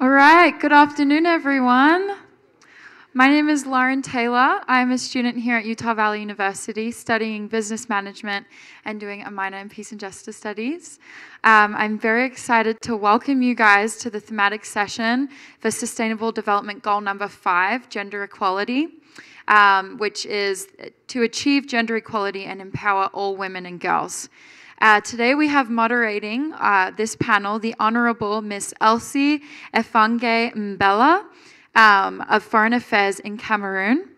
All right, good afternoon, everyone. My name is Lauren Taylor. I'm a student here at Utah Valley University studying business management and doing a minor in peace and justice studies. I'm very excited to welcome you guys to the thematic session for Sustainable Development Goal number 5, gender equality, which is to achieve gender equality and empower all women and girls. Today we have moderating this panel the Honourable Miss Elsie Effange-Mbella of Foreign Affairs in Cameroon.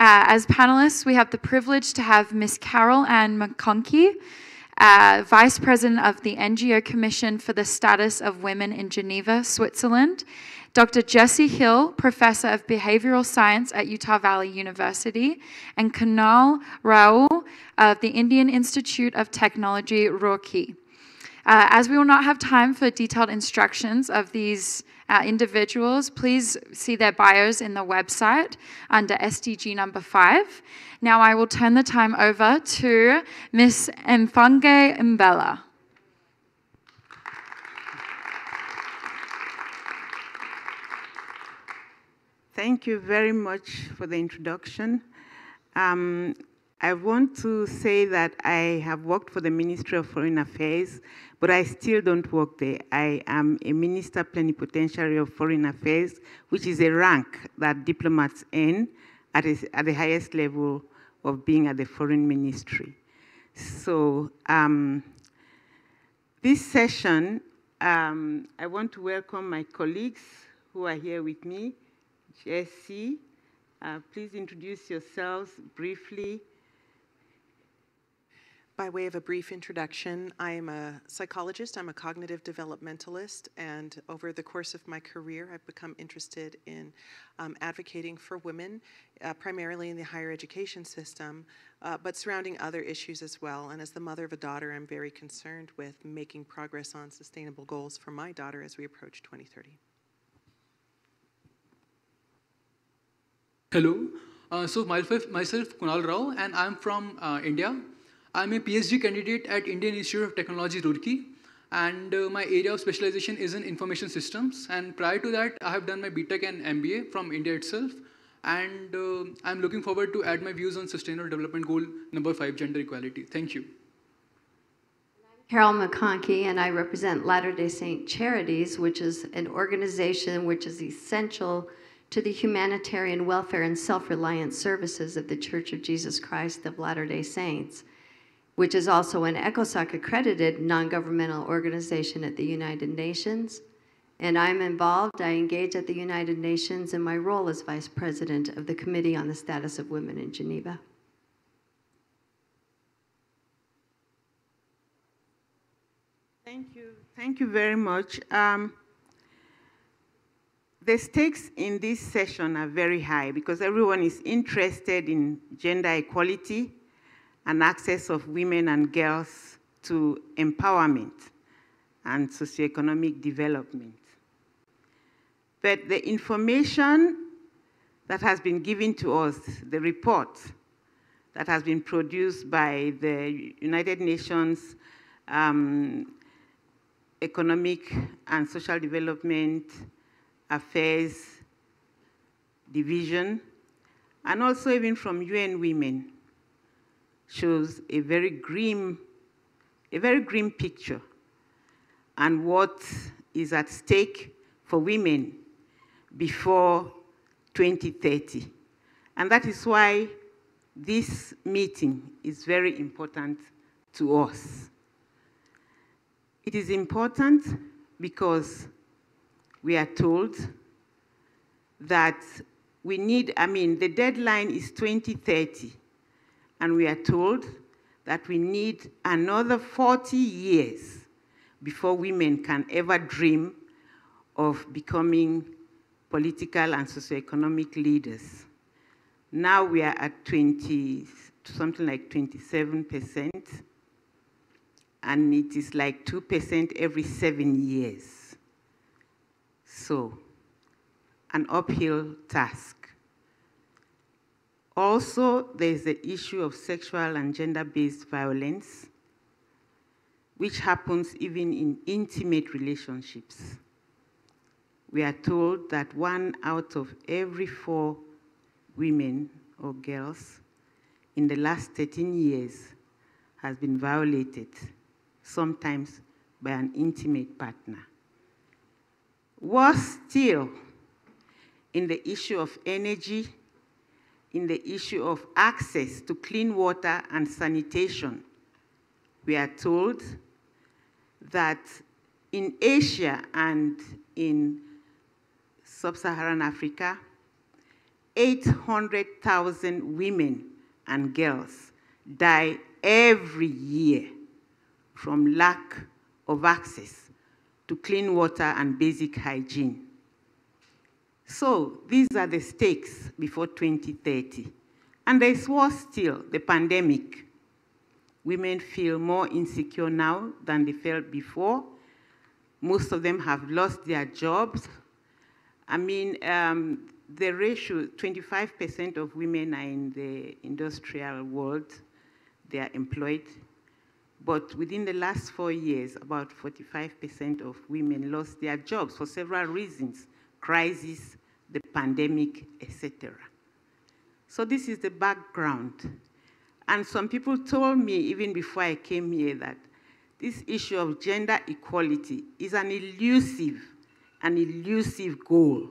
As panelists, we have the privilege to have Miss Caron McConkie, Vice President of the NGO Commission for the Status of Women in Geneva, Switzerland, Dr. Jessie Hill, Professor of Behavioral Science at Utah Valley University, and Kunal of the Indian Institute of Technology, Roorkee. As we will not have time for detailed instructions of these individuals, please see their bios in the website under SDG number 5. Now I will turn the time over to Miss Effange-Mbella. Thank you very much for the introduction. I want to say that I have worked for the Ministry of Foreign Affairs, but I still don't work there. I am a Minister Plenipotentiary of Foreign Affairs, which is a rank that diplomats earn at the highest level of being at the Foreign Ministry. So this session, I want to welcome my colleagues who are here with me. Jessie, please introduce yourselves briefly. By way of a brief introduction, I am a psychologist, I'm a cognitive developmentalist, and over the course of my career, I've become interested in advocating for women, primarily in the higher education system, but surrounding other issues as well. And as the mother of a daughter, I'm very concerned with making progress on sustainable goals for my daughter as we approach 2030. Hello, so myself Kunal Rao, and I'm from India. I'm a PhD candidate at Indian Institute of Technology, Roorkee, and my area of specialization is in information systems. And prior to that, I have done my BTech and MBA from India itself, and I'm looking forward to add my views on Sustainable Development Goal number 5, gender equality. Thank you. Carol McConkie, and I represent Latter-day Saint Charities, which is an organization which is essential to the humanitarian welfare and self-reliant services of the Church of Jesus Christ of Latter-day Saints, which is also an ECOSOC accredited non-governmental organization at the United Nations. And I'm involved, I engage at the United Nations in my role as Vice President of the Committee on the Status of Women in Geneva. Thank you very much. The stakes in this session are very high because everyone is interested in gender equality and access of women and girls to empowerment and socioeconomic development. But the information that has been given to us, the report that has been produced by the United Nations Economic and Social Development Affairs Division, and also even from UN Women, shows a very grim picture and what is at stake for women before 2030. And that is why this meeting is very important to us. It is important because we are told that we need, the deadline is 2030, and we are told that we need another 40 years before women can ever dream of becoming political and socioeconomic leaders. Now we are at something like 27%, and it is like 2% every 7 years. So, an uphill task. Also, there's the issue of sexual and gender-based violence, which happens even in intimate relationships. we are told that 1 out of every 4 women or girls in the last 13 years has been violated, sometimes by an intimate partner. Worse still, in the issue of energy, in the issue of access to clean water and sanitation, we are told that in Asia and in sub-Saharan Africa, 800,000 women and girls die every year from lack of access to clean water and basic hygiene. So these are the stakes before 2030. And there's worse still, the pandemic. Women feel more insecure now than they felt before. Most of them have lost their jobs. I mean, the ratio, 25% of women are in the industrial world. They are employed. But within the last 4 years, about 45% of women lost their jobs for several reasons: crisis, the pandemic, etc. So this is the background. And some people told me, even before I came here, that this issue of gender equality is an elusive goal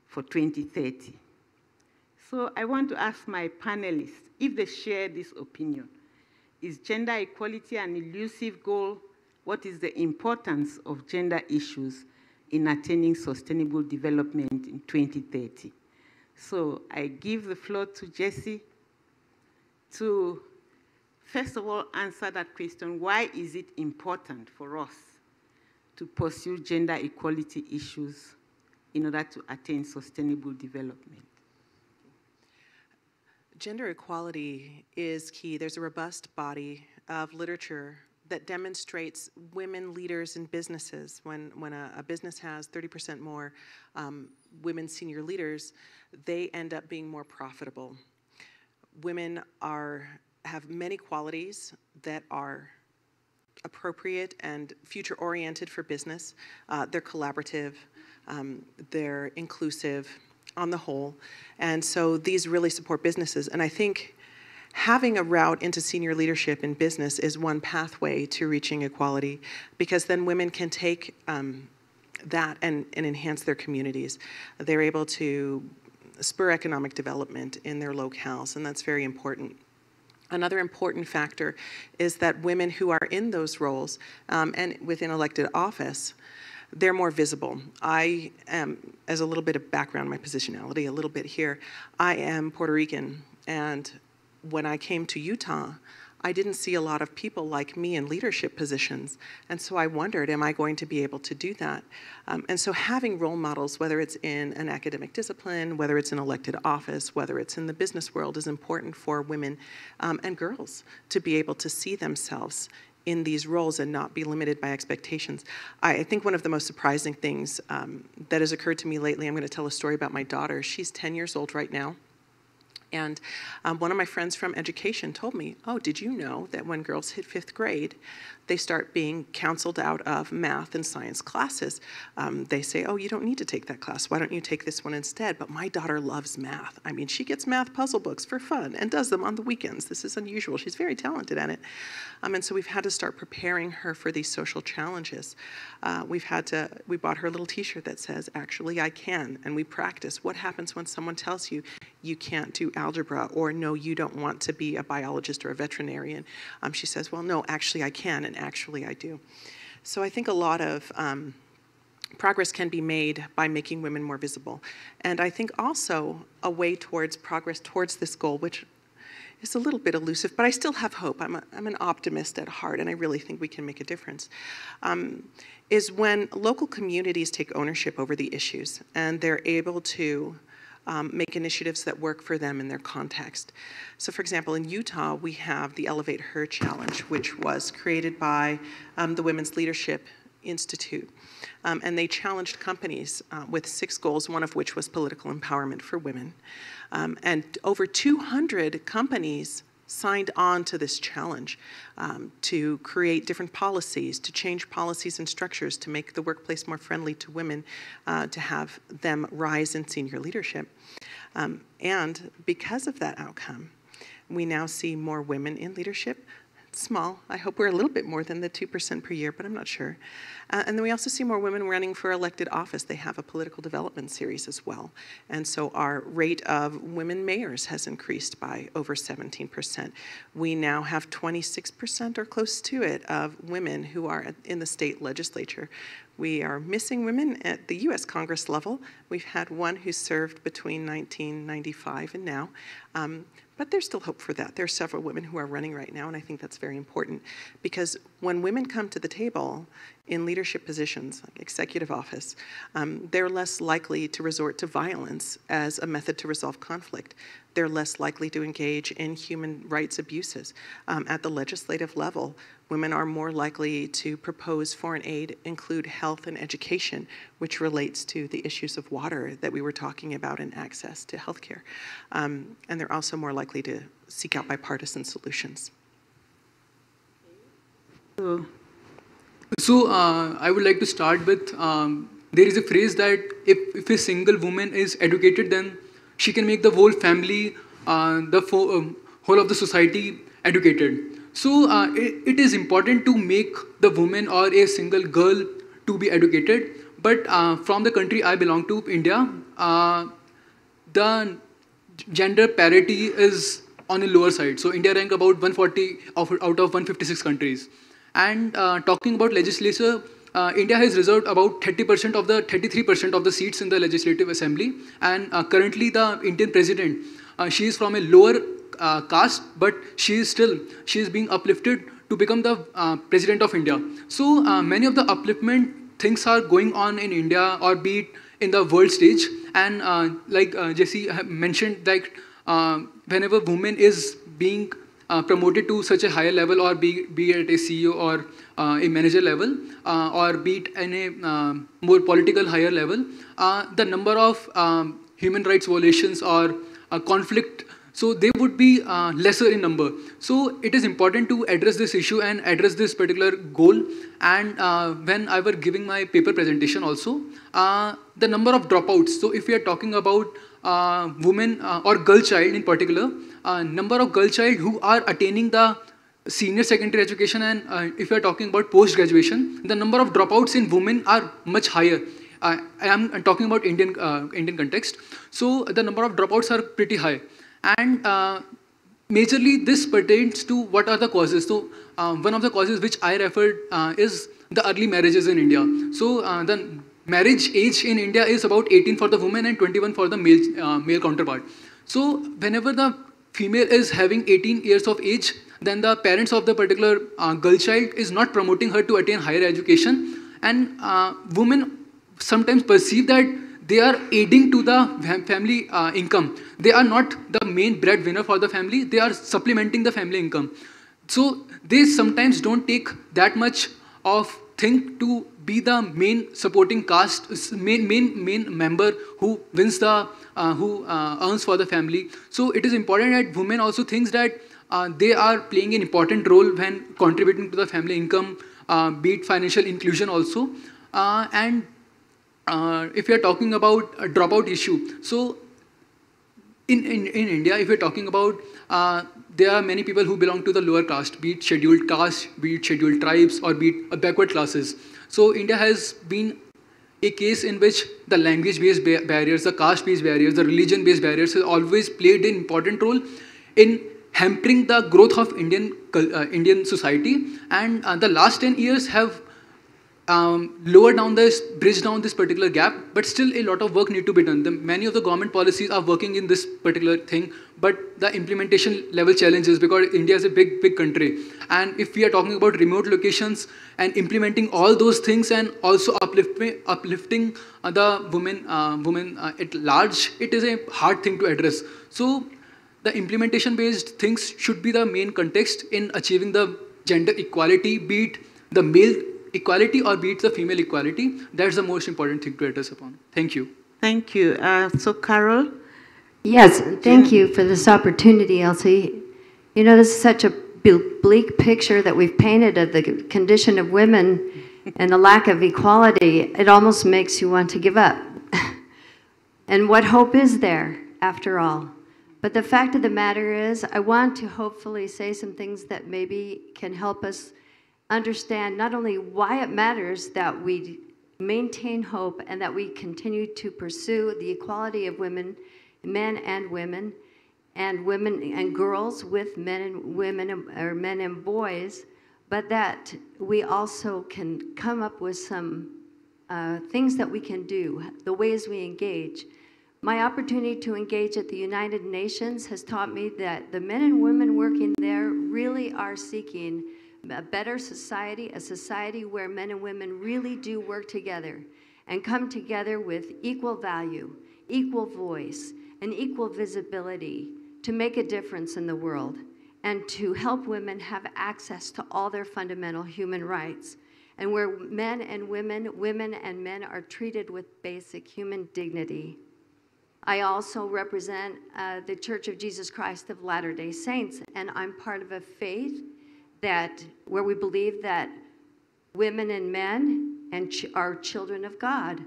for 2030. So I want to ask my panelists if they share this opinion. Is gender equality an elusive goal? What is the importance of gender issues in attaining sustainable development in 2030? So I give the floor to Jessie to, first of all, answer that question: why is it important for us to pursue gender equality issues in order to attain sustainable development? Gender equality is key. There's a robust body of literature that demonstrates women leaders in businesses. When a business has 30% more women senior leaders, they end up being more profitable. Women have many qualities that are appropriate and future-oriented for business. They're collaborative, they're inclusive on the whole, and so these really support businesses. And I think having a route into senior leadership in business is one pathway to reaching equality, because then women can take that and enhance their communities. They're able to spur economic development in their locales, and that's very important. Another important factor is that women who are in those roles and within elected office, they're more visible. I am, as a little bit of background, my positionality, a little bit here, I am Puerto Rican, and when I came to Utah, I didn't see a lot of people like me in leadership positions, and so I wondered, am I going to be able to do that? And so having role models, whether it's in an academic discipline, whether it's in elected office, whether it's in the business world, is important for women and girls to be able to see themselves in these roles and not be limited by expectations. I think one of the most surprising things that has occurred to me lately, I'm going to tell a story about my daughter. She's 10 years old right now. And one of my friends from education told me, oh, did you know that when girls hit 5th grade, they start being counseled out of math and science classes? They say, oh, you don't need to take that class. Why don't you take this one instead? But my daughter loves math. I mean, she gets math puzzle books for fun and does them on the weekends. This is unusual. She's very talented at it. And so we've had to start preparing her for these social challenges. We bought her a little t-shirt that says, actually, I can. And we practice. What happens when someone tells you you can't do algebra, or no, you don't want to be a biologist or a veterinarian? She says, well, no, actually I can, and actually I do. So I think a lot of progress can be made by making women more visible. And I think also a way towards progress towards this goal, which is a little bit elusive, but I still have hope. I'm an optimist at heart, and I really think we can make a difference, is when local communities take ownership over the issues and they're able to make initiatives that work for them in their context. So for example, in Utah, we have the Elevate Her Challenge, which was created by the Women's Leadership Institute. And they challenged companies with 6 goals, one of which was political empowerment for women. And over 200 companies signed on to this challenge to create different policies, to change policies and structures to make the workplace more friendly to women, to have them rise in senior leadership. And because of that outcome, we now see more women in leadership. Small. I hope we're a little bit more than the 2% per year, but I'm not sure. And then we also see more women running for elected office. They have a political development series as well. And so our rate of women mayors has increased by over 17%. We now have 26% or close to it of women who are in the state legislature. We are missing women at the US Congress level. We've had one who served between 1995 and now. But there's still hope for that. There are several women who are running right now, and I think that's very important because when women come to the table in leadership positions, like executive office, they're less likely to resort to violence as a method to resolve conflict. They're less likely to engage in human rights abuses. At the legislative level, women are more likely to propose foreign aid, include health and education, which relates to the issues of water that we were talking about and access to healthcare. And they're also more likely to seek out bipartisan solutions. So I would like to start with, there is a phrase that if a single woman is educated, then she can make the whole family, whole of the society educated. So it is important to make the woman or a single girl to be educated. But from the country I belong to, India, the gender parity is on a lower side. So India ranks about 140 out of 156 countries. And talking about legislature, India has reserved about 33% of the seats in the Legislative Assembly. And currently the Indian president, she is from a lower caste, but she is being uplifted to become the president of India. So many of the upliftment things are going on in India or be it in the world stage. And like Jesse mentioned, like whenever woman is being promoted to such a higher level or be it a CEO or a manager level or be it in a more political higher level, the number of human rights violations or conflict, so they would be lesser in number. So it is important to address this issue and address this particular goal. And when I was giving my paper presentation also, the number of dropouts, so if we are talking about women or girl child in particular, number of girl child who are attaining the senior secondary education, and if you are talking about post-graduation, the number of dropouts in women are much higher. I am talking about Indian context. So the number of dropouts are pretty high. And majorly this pertains to what are the causes. So one of the causes which I referred is the early marriages in India. So the marriage age in India is about 18 for the woman and 21 for the male counterpart. So whenever the female is having 18 years of age, then the parents of the particular girl child is not promoting her to attain higher education. And women sometimes perceive that they are aiding to the family income. They are not the main breadwinner for the family. They are supplementing the family income. So they sometimes don't take that much of thing to be the main supporting caste, main member who wins the, who earns for the family. So it is important that women also thinks that they are playing an important role when contributing to the family income, be it financial inclusion also. And if you are talking about a dropout issue, so in India, if you are talking about, there are many people who belong to the lower caste, be it scheduled caste, be it scheduled tribes, or be it backward classes. So India has been a case in which the language-based barriers, the caste-based barriers, the religion-based barriers has always played an important role in hampering the growth of Indian society. And the last 10 years have lowered down this, bridged down this particular gap, but still a lot of work need to be done. Many of the government policies are working in this particular thing, but the implementation level challenges, because India is a big country. And if we are talking about remote locations and implementing all those things and also uplifting the women at large, it is a hard thing to address. So the implementation based things should be the main context in achieving the gender equality, be it the male equality or be it the female equality. That's the most important thing to address upon. Thank you. Thank you. So Carol? Yes, thank you for this opportunity, Elsie. You know, this is such a bleak picture that we've painted of the condition of women and the lack of equality. It almost makes you want to give up. And what hope is there, after all? But the fact of the matter is, I want to hopefully say some things that maybe can help us understand not only why it matters that we maintain hope and that we continue to pursue the equality of women, men and women and girls with men and women, or men and boys, but that we also can come up with some things that we can do, the ways we engage. My opportunity to engage at the United Nations has taught me that the men and women working there really are seeking a better society, a society where men and women really do work together and come together with equal value, equal voice, and equal visibility to make a difference in the world and to help women have access to all their fundamental human rights, and where men and women, women and men are treated with basic human dignity. I also represent the Church of Jesus Christ of Latter-day Saints, and I'm part of a faith where we believe that women and men are children of God,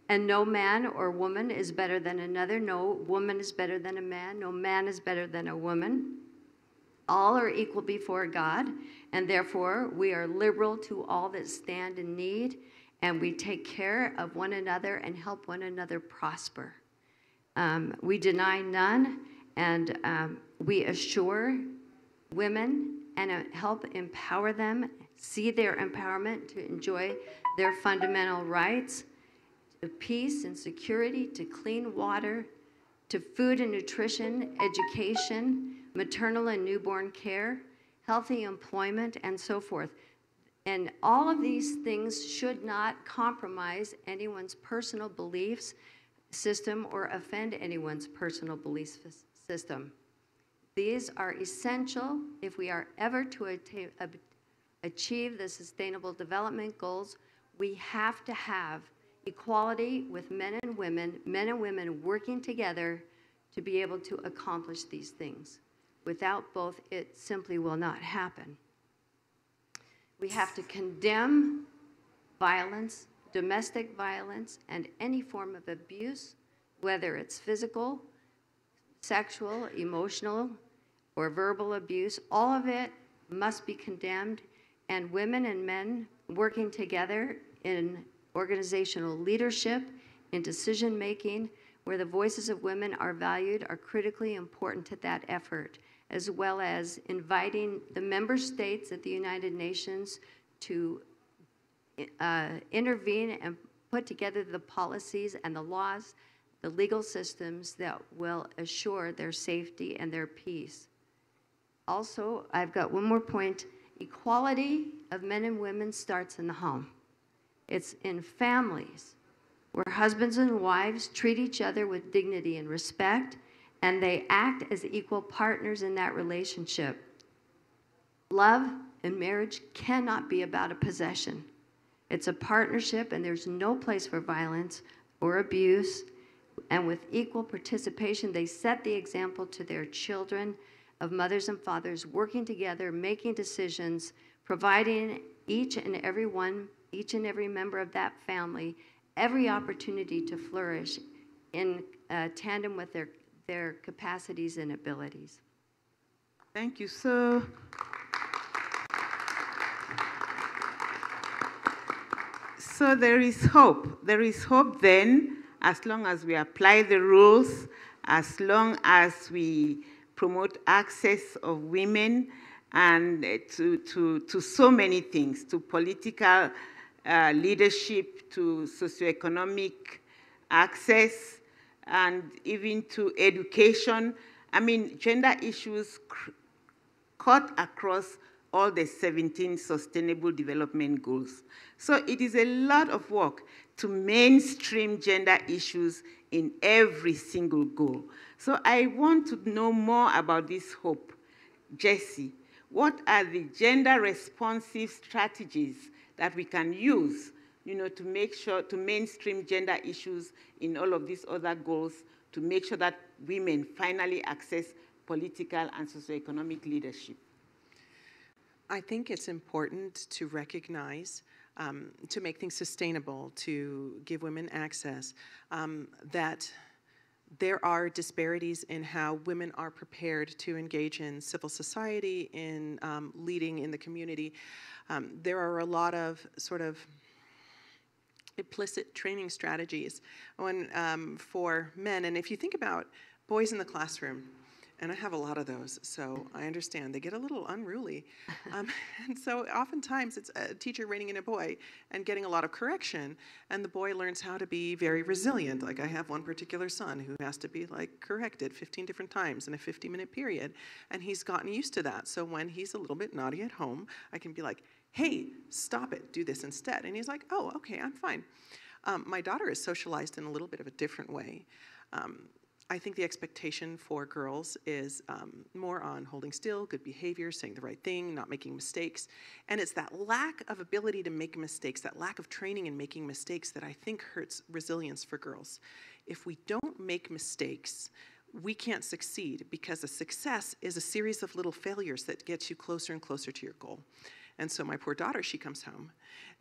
and no man or woman is better than another. No woman is better than a man. No man is better than a woman. All are equal before God, and therefore we are liberal to all that stand in need, and we take care of one another and help one another prosper. We deny none, and we assure women and help empower them, see their empowerment to enjoy their fundamental rights, to peace and security, to clean water, to food and nutrition, education, maternal and newborn care, healthy employment, and so forth. And all of these things should not compromise anyone's personal beliefs system or offend anyone's personal belief system. These are essential if we are ever to achieve the Sustainable Development Goals. We have to have equality with men and women working together to be able to accomplish these things. Without both, it simply will not happen. We have to condemn violence, domestic violence, and any form of abuse, whether it's physical, sexual, emotional, or verbal abuse. All of it must be condemned, and women and men working together in organizational leadership, in decision-making, where the voices of women are valued, are critically important to that effort, as well as inviting the member states at the United Nations to intervene and put together the policies and the laws, the legal systems that will assure their safety and their peace. Also, I've got one more point. Equality of men and women starts in the home. It's in families where husbands and wives treat each other with dignity and respect, and they act as equal partners in that relationship. Love and marriage cannot be about a possession. It's a partnership, and there's no place for violence or abuse. And with equal participation, they set the example to their children of mothers and fathers working together, making decisions, providing each and every member of that family every opportunity to flourish in tandem with their capacities and abilities. Thank you. So there is hope. There is hope then, as long as we apply the rules, as long as we promote access of women and to so many things, to political leadership, to socioeconomic access, and even to education. I mean, gender issues cut across all the 17 Sustainable Development Goals. So it is a lot of work to mainstream gender issues in every single goal. So I want to know more about this hope. Jessie, what are the gender-responsive strategies that we can use, to make sure to mainstream gender issues in all of these other goals, to make sure that women finally access political and socioeconomic leadership? I think it's important to recognize, to make things sustainable, to give women access, that there are disparities in how women are prepared to engage in civil society, in leading in the community. There are a lot of sort of implicit training strategies for men. And if you think about boys in the classroom, and I have a lot of those, so I understand. They get a little unruly. And so oftentimes it's a teacher reining in a boy and getting a lot of correction, and the boy learns how to be very resilient. Like I have one particular son who has to be like corrected 15 different times in a 50-minute period, and he's gotten used to that. So when he's a little bit naughty at home, I can be like, hey, stop it, do this instead. And he's like, oh, okay, I'm fine. My daughter is socialized in a little bit of a different way. I think the expectation for girls is more on holding still, good behavior, saying the right thing, not making mistakes. And it's that lack of ability to make mistakes, that lack of training in making mistakes that I think hurts resilience for girls. If we don't make mistakes, we can't succeed, because a success is a series of little failures that gets you closer and closer to your goal. And so my poor daughter, she comes home,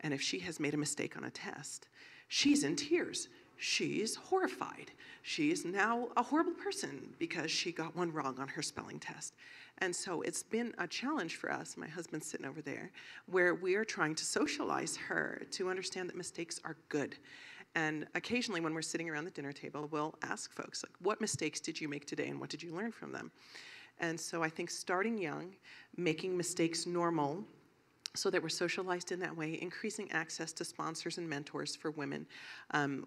and if she has made a mistake on a test, she's in tears. She's horrified. She is now a horrible person because she got one wrong on her spelling test. And so it's been a challenge for us, my husband's sitting over there, where we are trying to socialize her to understand that mistakes are good. And occasionally when we're sitting around the dinner table, we'll ask folks, like, what mistakes did you make today and what did you learn from them? And so I think starting young, making mistakes normal, so that we're socialized in that way, increasing access to sponsors and mentors for women.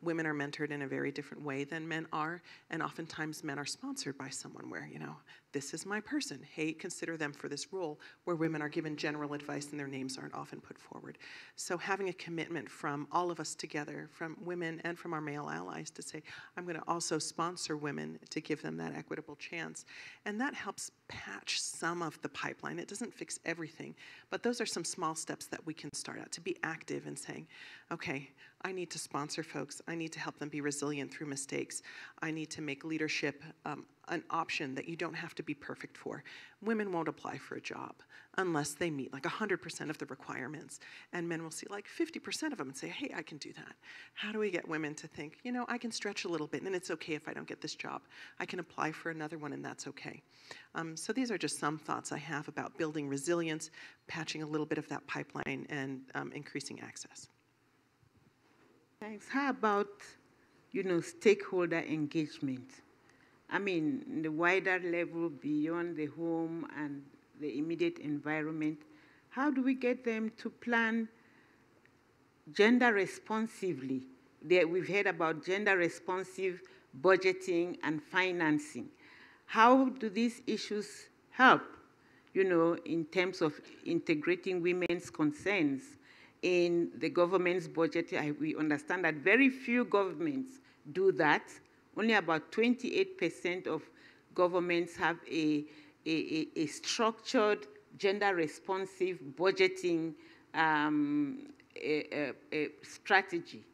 Women are mentored in a very different way than men are, and oftentimes men are sponsored by someone where, you know, this is my person. Hey, consider them for this role, where women are given general advice and their names aren't often put forward. So having a commitment from all of us together, from women and from our male allies, to say, I'm going to also sponsor women to give them that equitable chance. And that helps patch some of the pipeline. It doesn't fix everything, but those are some small steps that we can start out, to be active in saying, okay, I need to sponsor folks. I need to help them be resilient through mistakes. I need to make leadership an option that you don't have to be perfect for. Women won't apply for a job unless they meet like 100% of the requirements. And men will see like 50% of them and say, hey, I can do that. How do we get women to think, you know, I can stretch a little bit and it's okay if I don't get this job. I can apply for another one and that's okay. So these are just some thoughts I have about building resilience, patching a little bit of that pipeline, and increasing access. Thanks. How about, you know, stakeholder engagement? I mean, the wider level beyond the home and the immediate environment. How do we get them to plan gender responsively? We've heard about gender responsive budgeting and financing. How do these issues help, you know, in terms of integrating women's concerns in the government's budget? We understand that very few governments do that. Only about 28% of governments have a structured, gender-responsive budgeting strategy.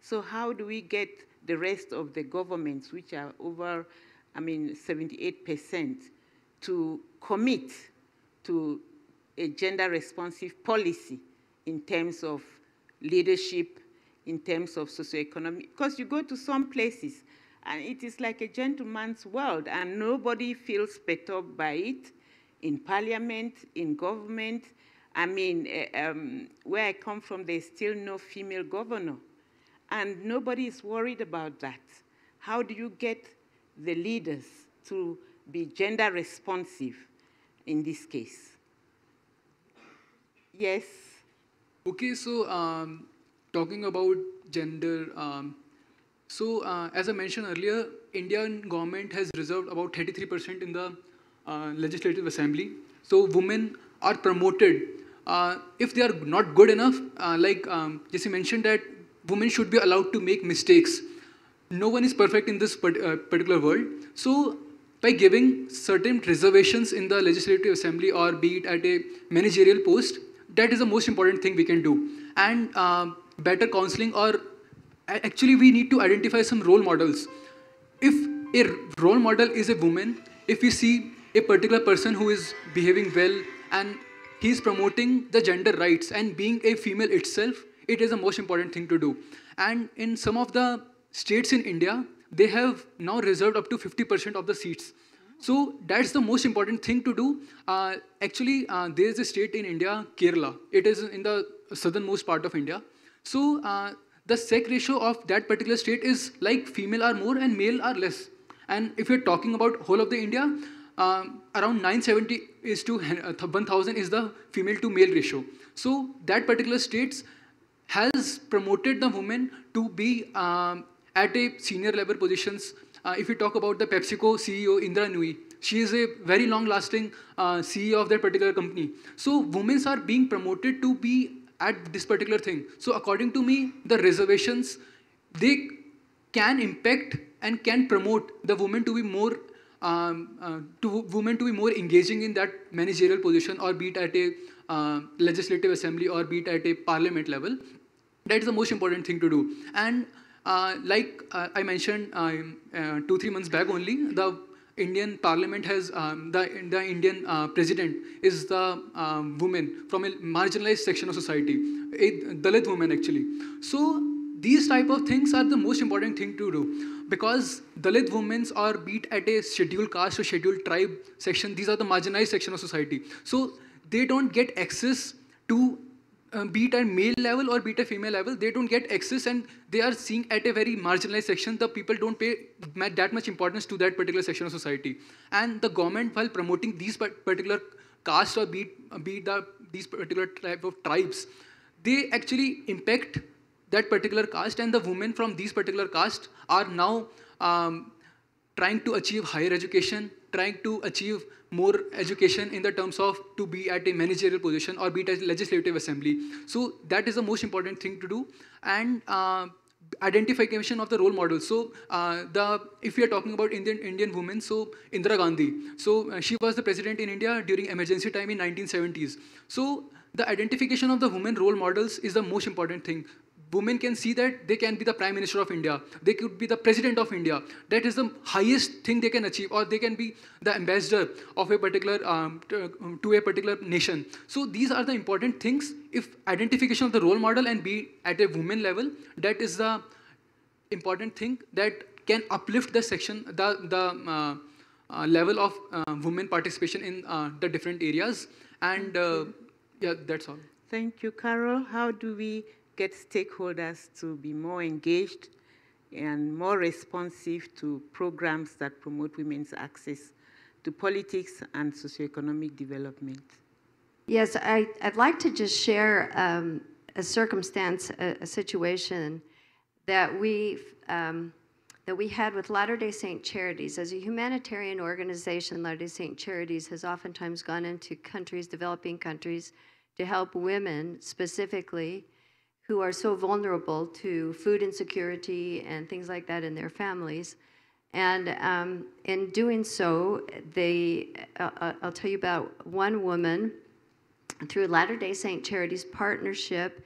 So how do we get the rest of the governments, which are over, 78%, to commit to a gender-responsive policy in terms of leadership, in terms of socioeconomic? Because you go to some places, and it is like a gentleman's world, and nobody feels perturbed by it in parliament, in government. Where I come from, there's still no female governor, and nobody is worried about that. How do you get the leaders to be gender responsive in this case? Yes? Okay, so talking about gender, as I mentioned earlier, Indian government has reserved about 33% in the Legislative Assembly. So women are promoted. If they are not good enough, like Jesse mentioned, that women should be allowed to make mistakes. No one is perfect in this particular world. So by giving certain reservations in the Legislative Assembly, or be it at a managerial post, that is the most important thing we can do. And better counseling, or actually we need to identify some role models. If a role model is a woman, if we see a particular person who is behaving well and he's promoting the gender rights and being a female itself, it is the most important thing to do. And in some of the states in India, they have now reserved up to 50% of the seats. So that's the most important thing to do. Actually, there is a state in India, Kerala. It is in the southernmost part of India. So the sex ratio of that particular state is like female are more and male are less. And if you're talking about whole of the India, around 970 is to 1000 is the female to male ratio. So that particular states has promoted the women to be at a senior level positions. If you talk about the PepsiCo CEO Indra Nui, she is a very long-lasting CEO of that particular company. So women are being promoted to be at this particular thing. So according to me, the reservations, they can impact and can promote the women to be more engaging in that managerial position, or be it at a legislative assembly, or be it at a parliament level. That is the most important thing to do. And like I mentioned 2-3 months back only, the Indian Parliament has, the Indian President is the woman from a marginalized section of society, a Dalit woman actually. So these type of things are the most important thing to do, because Dalit women are beat at a scheduled caste or scheduled tribe section. These are the marginalized section of society. So they don't get access to be it at male level or be it at female level, they don't get access, and they are seen at a very marginalized section. The people don't pay that much importance to that particular section of society. And the government, while promoting these particular castes or be these particular type of tribes, they actually impact that particular caste, and the women from these particular castes are now trying to achieve higher education, trying to achieve more education in the terms of to be at a managerial position or be at a legislative assembly. So that is the most important thing to do. And identification of the role models. So if we are talking about Indian women, so Indira Gandhi, so she was the president in India during emergency time in 1970s. So the identification of the women role models is the most important thing. Women can see that they can be the Prime Minister of India, they could be the President of India. That is the highest thing they can achieve, or they can be the ambassador of a particular, to a particular nation. So these are the important things. If identification of the role model and be at a woman level, that is the important thing that can uplift the section, the level of women participation in the different areas. And yeah, that's all. Thank you, Carol. How do we get stakeholders to be more engaged and more responsive to programs that promote women's access to politics and socioeconomic development? Yes, I'd like to just share a circumstance, a situation that we had with Latter-day Saint Charities. As a humanitarian organization, Latter-day Saint Charities has oftentimes gone into countries, developing countries, to help women specifically who are so vulnerable to food insecurity and things like that in their families. And in doing so, I'll tell you about one woman through Latter-day Saint Charities partnership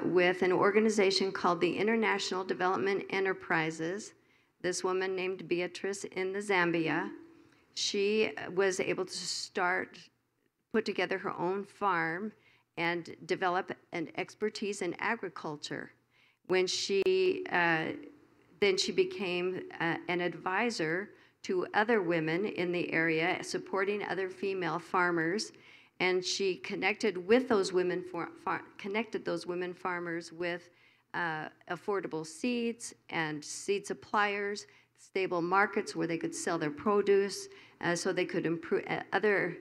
with an organization called the International Development Enterprises. This woman named Beatrice in the Zambia, she was able to put together her own farm and develop an expertise in agriculture. When then she became an advisor to other women in the area, supporting other female farmers, and she connected with those women farmers with affordable seeds and seed suppliers, stable markets where they could sell their produce, so they could improve other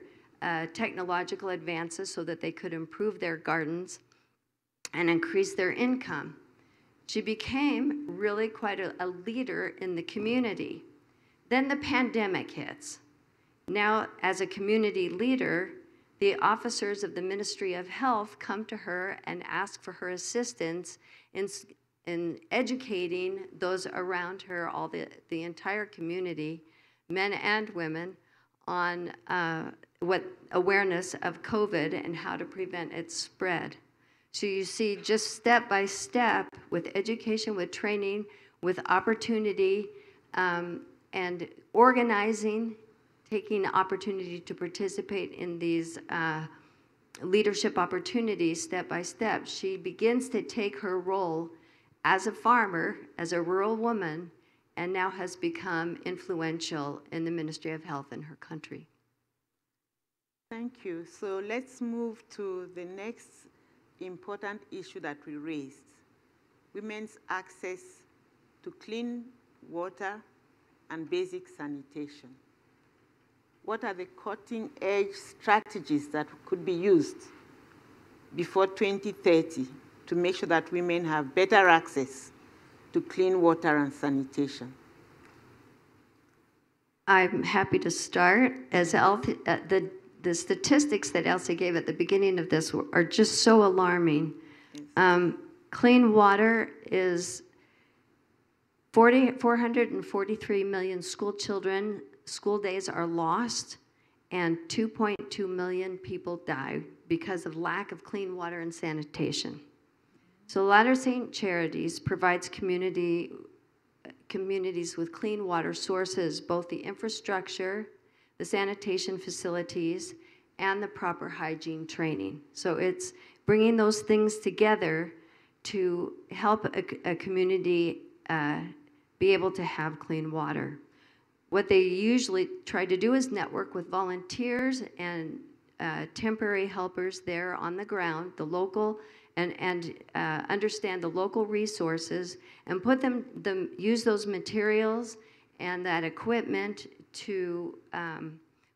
technological advances so that they could improve their gardens and increase their income. She became really quite a leader in the community. Then the pandemic hits. Now, as a community leader, the officers of the Ministry of Health come to her and ask for her assistance in educating those around her, the entire community, men and women, on what awareness of COVID and how to prevent its spread. So you see, just step by step, with education, with training, with opportunity, and organizing, taking the opportunity to participate in these leadership opportunities step by step. She begins to take her role as a farmer, as a rural woman, and now has become influential in the Ministry of Health in her country. Thank you. So let's move to the next important issue that we raised, women's access to clean water and basic sanitation. What are the cutting-edge strategies that could be used before 2030 to make sure that women have better access to clean water and sanitation? I'm happy to start. As the statistics that Elsie gave at the beginning of this are just so alarming. Yes. Clean water is 443 million school children, school days are lost, and 2.2 million people die because of lack of clean water and sanitation. So Latter St. Charities provides communities with clean water sources, both the infrastructure, the sanitation facilities, and the proper hygiene training. So it's bringing those things together to help a community be able to have clean water. What they usually try to do is network with volunteers and temporary helpers there on the ground, the local, and understand the local resources and use those materials and that equipment to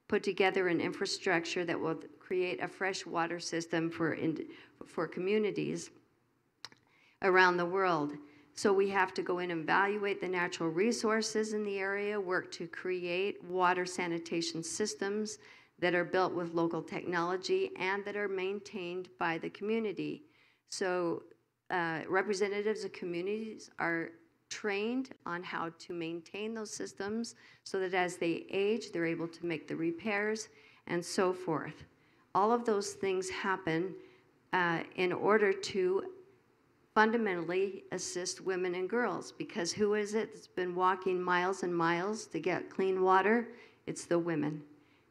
put together an infrastructure that will create a fresh water system for communities around the world. So we have to go in and evaluate the natural resources in the area, work to create water sanitation systems that are built with local technology and that are maintained by the community. So representatives of communities are trained on how to maintain those systems so that as they age, they're able to make the repairs and so forth. All of those things happen in order to fundamentally assist women and girls, because who is it that's been walking miles and miles to get clean water? It's the women.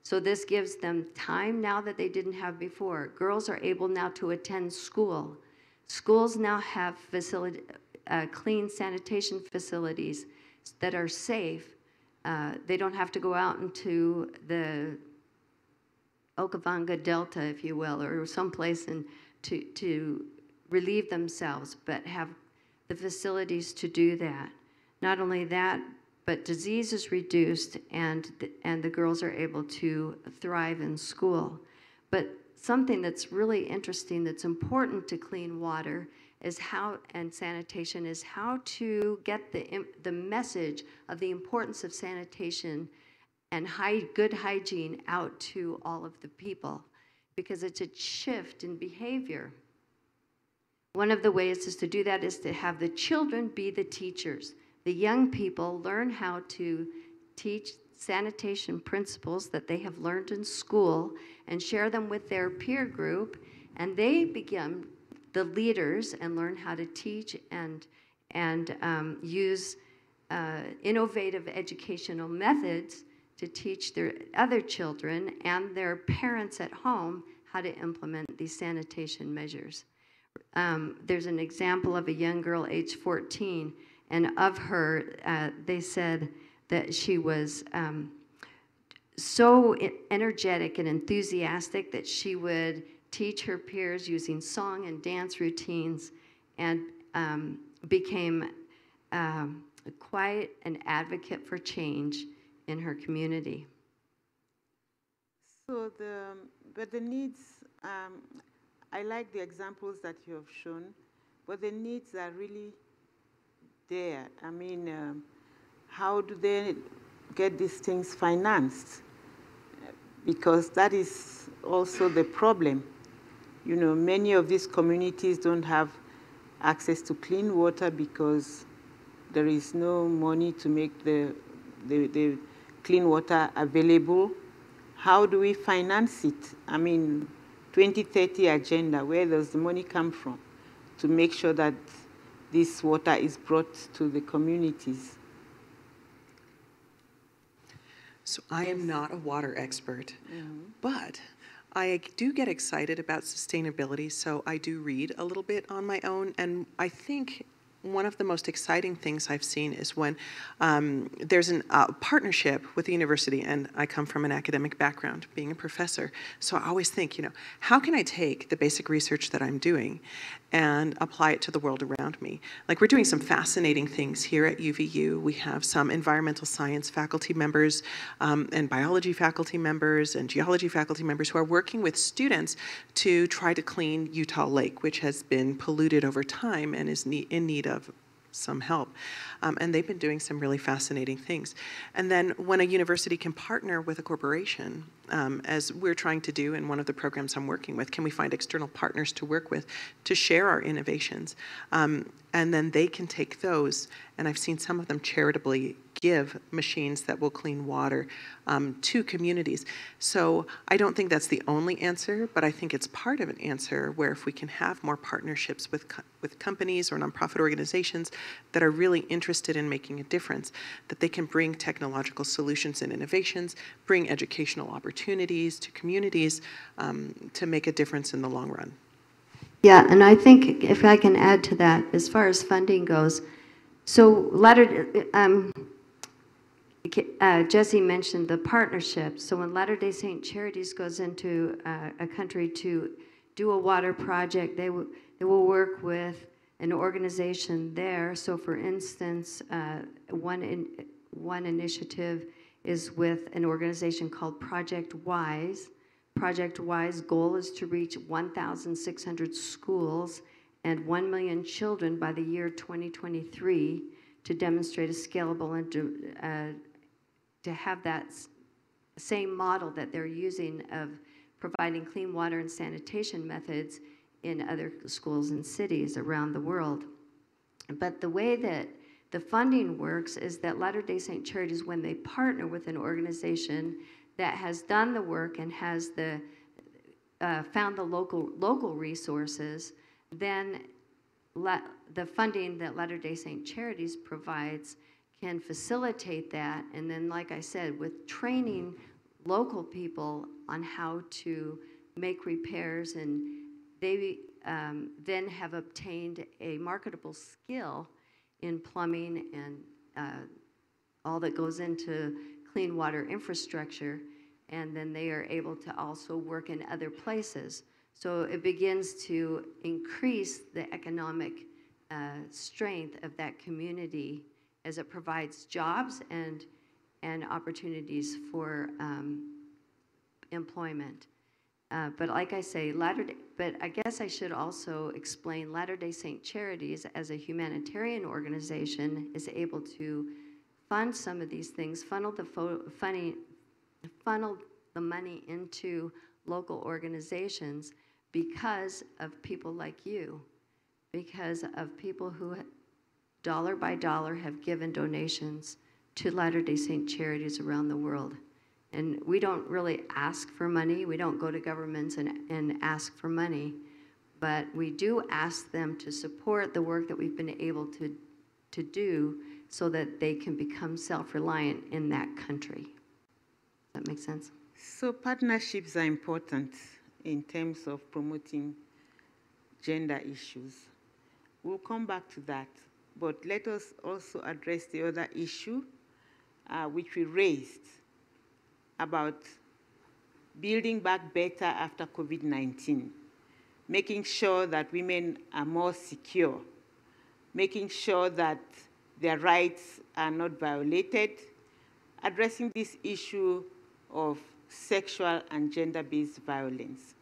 So this gives them time now that they didn't have before. Girls are able now to attend school. Schools now have clean sanitation facilities that are safe. They don't have to go out into the Okavanga Delta, if you will, or someplace to relieve themselves, but have the facilities to do that. Not only that, but disease is reduced and the girls are able to thrive in school. But something that's really interesting, that's important to clean water and sanitation is how to get the message of the importance of sanitation and good hygiene out to all of the people, because it's a shift in behavior. One of the ways is to do that is to have the children be the teachers. The young people learn how to teach sanitation principles that they have learned in school and share them with their peer group, and they become the leaders and learn how to teach and use innovative educational methods to teach their other children and their parents at home how to implement these sanitation measures. There's an example of a young girl, age 14, and of her, they said that she was so energetic and enthusiastic that she would teach her peers using song and dance routines, and became quite an advocate for change in her community. So the needs, I like the examples that you have shown, but the needs are really there. I mean, how do they get these things financed? Because that is also the problem. You know, many of these communities don't have access to clean water because there is no money to make the clean water available. How do we finance it? I mean, 2030 agenda, where does the money come from to make sure that this water is brought to the communities? So I am not a water expert, but I do get excited about sustainability, so I do read a little bit on my own, and I think one of the most exciting things I've seen is when there's a partnership with the university, and I come from an academic background, being a professor, so I always think, how can I take the basic research that I'm doing and apply it to the world around me? Like, we're doing some fascinating things here at UVU. We have some environmental science faculty members and biology faculty members and geology faculty members who are working with students to try to clean Utah Lake, which has been polluted over time and is in need of some help. And they've been doing some really fascinating things. And then when a university can partner with a corporation, as we're trying to do in one of the programs I'm working with, can we find external partners to work with to share our innovations? And then they can take those, and I've seen some of them charitably give machines that will clean water to communities. So I don't think that's the only answer, but I think it's part of an answer where if we can have more partnerships with companies or nonprofit organizations that are really interested in making a difference, that they can bring technological solutions and innovations, bring educational opportunities to communities to make a difference in the long run. Yeah, and I think if I can add to that, as far as funding goes, so Jesse mentioned the partnership. So when Latter-day Saint Charities goes into a country to do a water project, they will work with an organization there. So for instance, one initiative is with an organization called Project WISE. Project WISE goal is to reach 1,600 schools and 1 million children by the year 2023 to demonstrate a scalable and to have that same model that they're using of providing clean water and sanitation methods in other schools and cities around the world. But the way that the funding works is that Latter-day Saint Charities, when they partner with an organization that has done the work and has found the local resources, then the funding that Latter-day Saint Charities provides can facilitate that. And then, like I said, with training local people on how to make repairs, and they then have obtained a marketable skill in plumbing and all that goes into clean water infrastructure, and then they are able to also work in other places. So it begins to increase the economic strength of that community as it provides jobs and opportunities for employment. But like I say, but I guess I should also explain Latter-day Saint Charities as a humanitarian organization is able to fund some of these things, funnel the money into local organizations because of people like you, because of people who dollar by dollar have given donations to Latter-day Saint Charities around the world. And we don't really ask for money. We don't go to governments and ask for money, but we do ask them to support the work that we've been able to do so that they can become self-reliant in that country. Does that make sense? So partnerships are important in terms of promoting gender issues. We'll come back to that, but let us also address the other issue which we raised about building back better after COVID-19, making sure that women are more secure, making sure that their rights are not violated, addressing this issue of sexual and gender-based violence.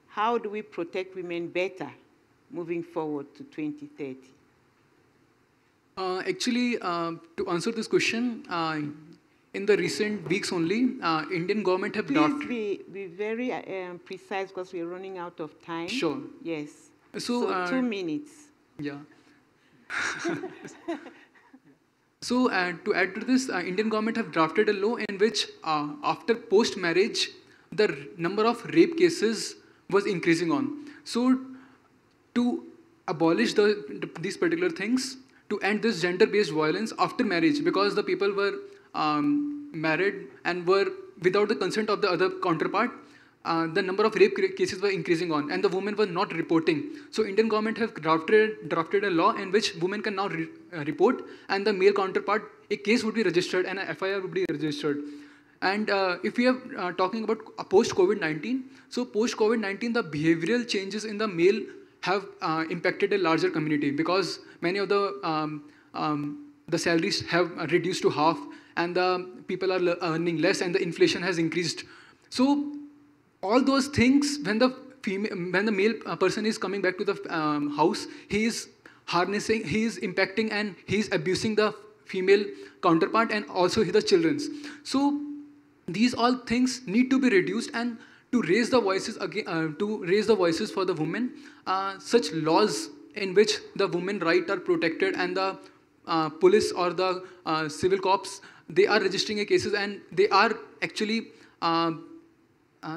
How do we protect women better moving forward to 2030? Actually, to answer this question, in the recent weeks only, Indian government have adopted... Please be very precise because we're running out of time. Sure. Yes. So 2 minutes. Yeah. So to add to this, Indian government have drafted a law in which after post-marriage, the number of rape cases was increasing on. So to abolish these particular things, to end this gender-based violence after marriage, because the people were married and were without the consent of the other counterpart, the number of rape cases were increasing on, and the women were not reporting. So Indian government have drafted a law in which women can now report, and the male counterpart, a case would be registered and a FIR would be registered. And if we are talking about post-COVID-19, so post-COVID-19, the behavioral changes in the male have impacted a larger community, because many of the salaries have reduced to half, and the people are earning less, and the inflation has increased. So all those things, when the male person is coming back to the house, he is harnessing, he is impacting, and he is abusing the female counterpart and also the children's. So these all things need to be reduced, and to raise the voices again, to raise the voices for the women, such laws in which the women rights are protected, and the police or the civil cops, they are registering cases, and they are actually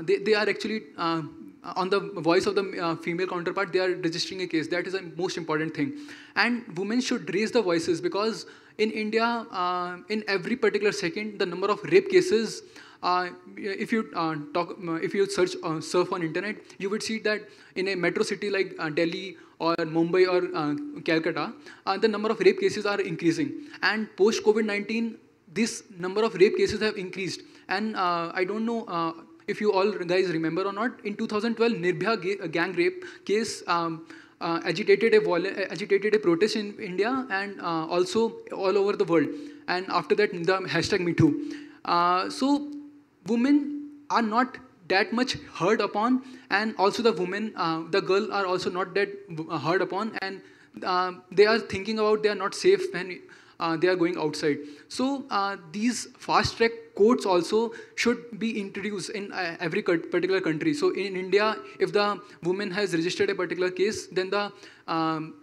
they are actually on the voice of the female counterpart, they are registering a case. That is the most important thing. And women should raise the voices, because in India, in every particular second, the number of rape cases, if you surf on internet, you would see that in a metro city like Delhi or Mumbai or Calcutta, the number of rape cases are increasing. And post COVID-19, this number of rape cases have increased. And I don't know if you all guys remember or not, in 2012, Nirbhaya gang rape case agitated a protest in India and also all over the world. And after that, the hashtag #MeToo. So women are not that much heard upon, and also the women, the girl are also not that heard upon, and they are thinking about they are not safe when they are going outside. So these fast-track courts also should be introduced in every particular country. So in India, if the woman has registered a particular case, then the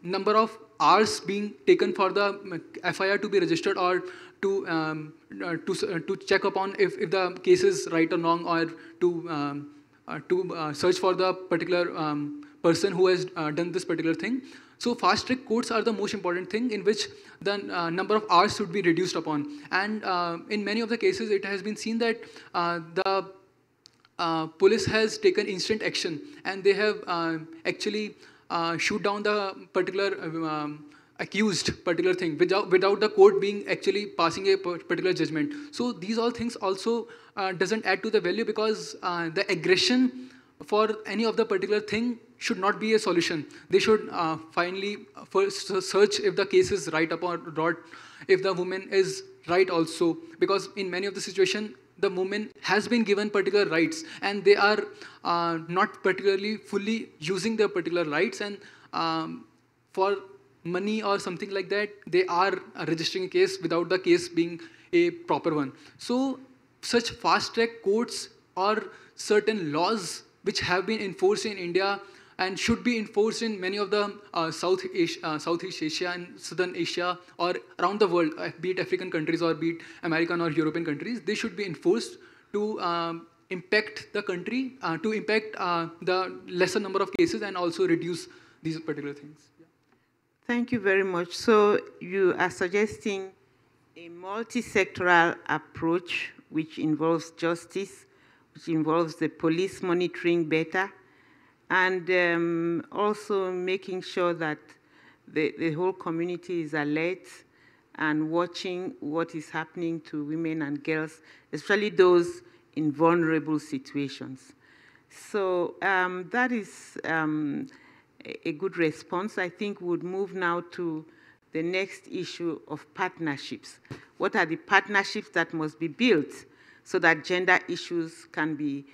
number of hours being taken for the FIR to be registered, or to check upon if the case is right or wrong, or to search for the particular person who has done this particular thing. So fast-track courts are the most important thing, in which the number of hours should be reduced upon. And in many of the cases, it has been seen that the police has taken instant action, and they have actually shoot down the particular accused particular thing without the court being actually passing a particular judgment. So these all things also doesn't add to the value, because the aggression for any of the particular thing should not be a solution. They should finally first search if the case is right or not, if the woman is right also, because in many of the situations, the woman has been given particular rights, and they are not particularly fully using their particular rights, and for money or something like that, they are registering a case without the case being a proper one. So such fast-track courts or certain laws which have been enforced in India and should be enforced in many of the Southeast Asia and Southern Asia or around the world, be it African countries or be it American or European countries, they should be enforced to impact the country, to impact the lesser number of cases, and also reduce these particular things. Yeah. Thank you very much. So you are suggesting a multi-sectoral approach which involves justice, which involves the police monitoring better, and also making sure that the whole community is alert and watching what is happening to women and girls, especially those in vulnerable situations. So that is a good response. I think we would move now to the next issue of partnerships. What are the partnerships that must be built so that gender issues can be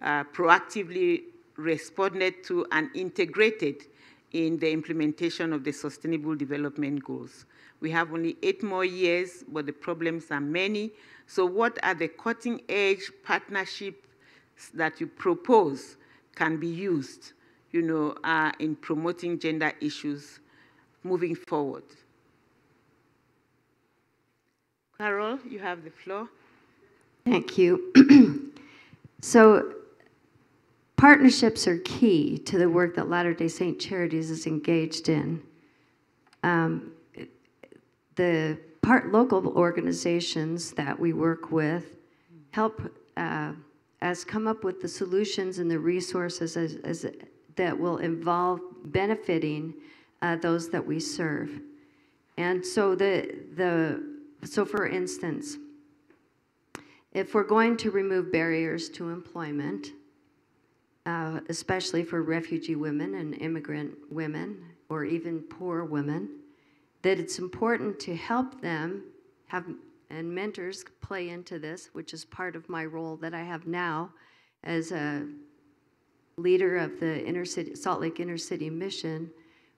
proactively responded to and integrated in the implementation of the Sustainable Development Goals? We have only 8 more years, but the problems are many. So what are the cutting-edge partnerships that you propose can be used, in promoting gender issues moving forward? Carol, you have the floor. Thank you. So partnerships are key to the work that Latter-day Saint Charities is engaged in. The local organizations that we work with help us come up with the solutions and the resources that will involve benefiting those that we serve. And so so for instance, if we're going to remove barriers to employment, especially for refugee women and immigrant women, or even poor women, that it's important to help them have, and mentors play into this, which is part of my role that I have now as a leader of the Salt Lake Inner City Mission,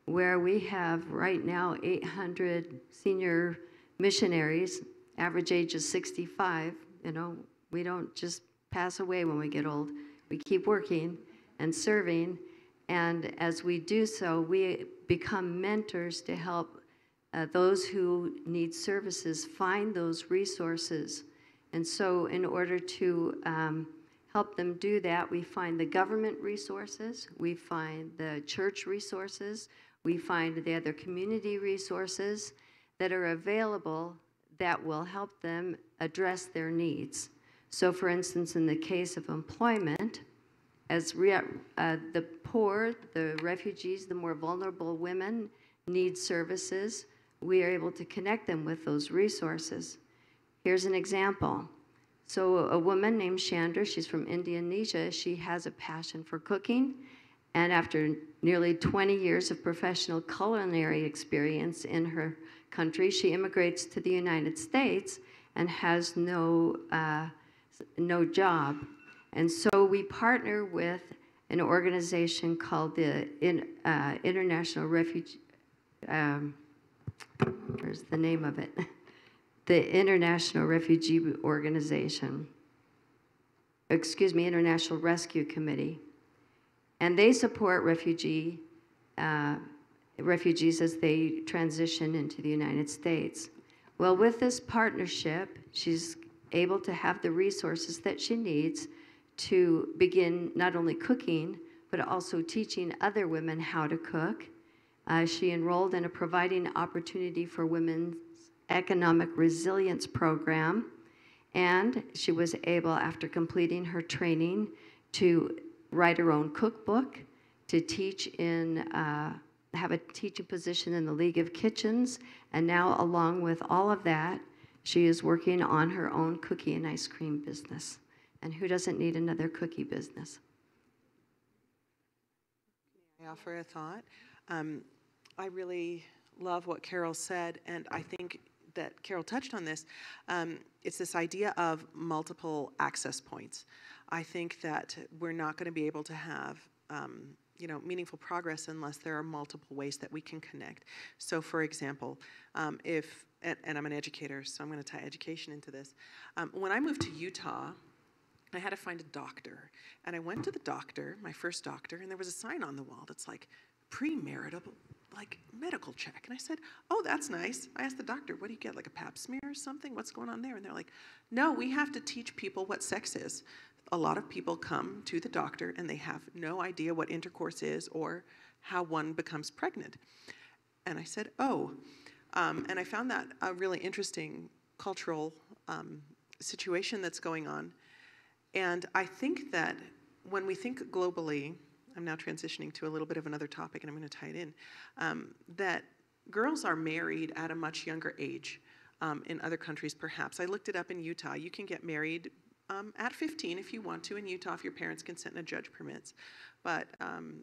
where we have right now 800 senior missionaries, average age is 65. You know, we don't just pass away when we get old. We keep working and serving, and as we do so, we become mentors to help those who need services find those resources. And so in order to help them do that, we find the government resources, we find the church resources, we find the other community resources that are available that will help them address their needs. So for instance, in the case of employment, as the poor, the refugees, the more vulnerable women need services, we are able to connect them with those resources. Here's an example. So a woman named Chandra, she's from Indonesia, she has a passion for cooking, and after nearly 20 years of professional culinary experience in her country, she immigrates to the United States and has no job. And so we partner with an organization called the International Refugee, where's the name of it? The International Refugee Organization, excuse me, International Rescue Committee. And they support refugees as they transition into the United States. Well, with this partnership, she's able to have the resources that she needs to begin not only cooking, but also teaching other women how to cook. She enrolled in a Providing Opportunity for Women's Economic Resilience program, and she was able, after completing her training, to write her own cookbook, to teach in, have a teaching position in the League of Kitchens, and now along with all of that, she is working on her own cookie and ice cream business. And who doesn't need another cookie business? May I offer a thought? I really love what Carol said, and I think that Carol touched on this. It's this idea of multiple access points. I think that we're not going to be able to have meaningful progress unless there are multiple ways that we can connect. So for example, and I'm an educator, so I'm going to tie education into this. When I moved to Utah, I had to find a doctor. And I went to the doctor, my first doctor, and there was a sign on the wall that's like, premarital, like medical check. And I said, oh, that's nice. I asked the doctor, what do you get, like a pap smear or something? What's going on there? And they're like, no, we have to teach people what sex is. A lot of people come to the doctor and they have no idea what intercourse is or how one becomes pregnant. And I said, oh. And I found that a really interesting cultural situation that's going on. And I think that when we think globally, I'm now transitioning to a little bit of another topic, and I'm going to tie it in, that girls are married at a much younger age in other countries, perhaps. I looked it up in Utah. You can get married at 15 if you want to in Utah if your parents consent and a judge permits. But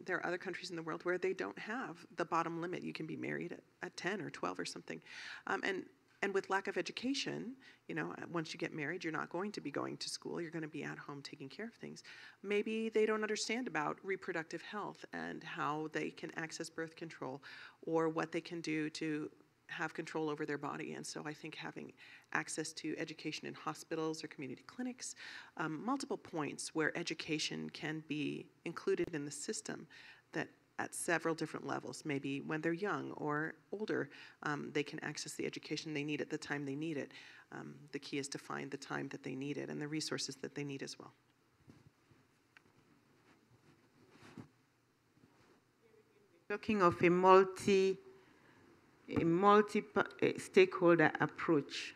there are other countries in the world where they don't have the bottom limit. You can be married at 10 or 12 or something. And with lack of education, once you get married, you're not going to be going to school. You're going to be at home taking care of things. Maybe they don't understand about reproductive health and how they can access birth control or what they can do to have control over their body. And so I think having access to education in hospitals or community clinics, multiple points where education can be included in the system that at several different levels, maybe when they're young or older, they can access the education they need at the time they need it. The key is to find the time that they need it and the resources that they need as well. Talking of a multi a multi-stakeholder approach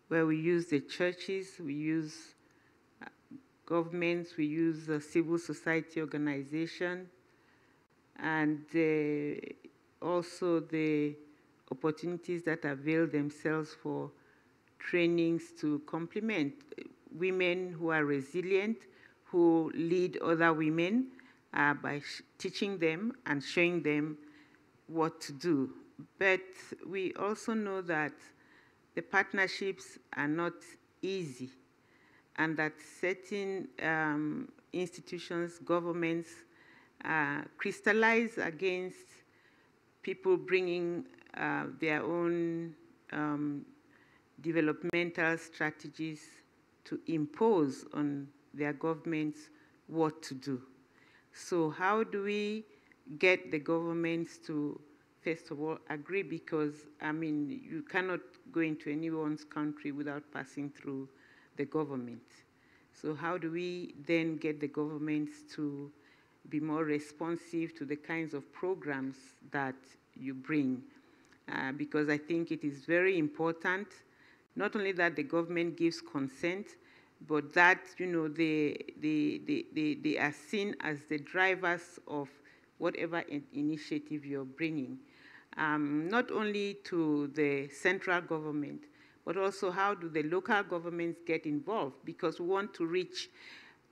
where we use the churches, we use governments, we use civil society organizations, and also the opportunities that avail themselves for trainings to complement women who are resilient, who lead other women by teaching them and showing them what to do. But we also know that the partnerships are not easy, and that certain institutions, governments, crystallize against people bringing their own developmental strategies to impose on their governments what to do. So how do we get the governments to, first of all, agree? Because, I mean, you cannot go into anyone's country without passing through the government. So how do we then get the governments to be more responsive to the kinds of programs that you bring? Because I think it is very important, not only that the government gives consent, but that, you know, they are seen as the drivers of whatever initiative you're bringing, not only to the central government, but also how do the local governments get involved? Because we want to reach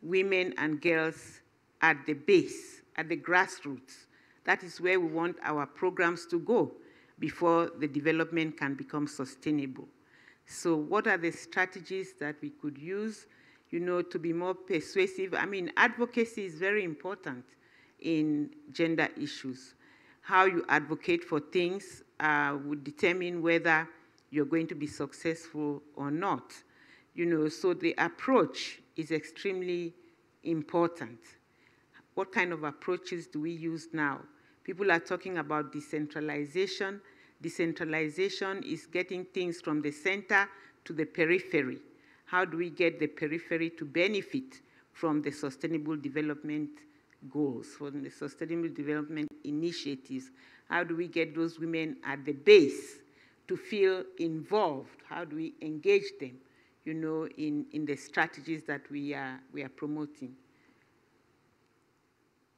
women and girls at the base, at the grassroots. That is where we want our programs to go before the development can become sustainable. So what are the strategies that we could use, you know, to be more persuasive? I mean, advocacy is very important in gender issues. How you advocate for things would determine whether you're going to be successful or not. You know, so the approach is extremely important. What kind of approaches do we use now? People are talking about decentralization. Decentralization is getting things from the center to the periphery. How do we get the periphery to benefit from the sustainable development goals, from the sustainable development initiatives? How do we get those women at the base to feel involved? How do we engage them, you know, in the strategies that we are promoting?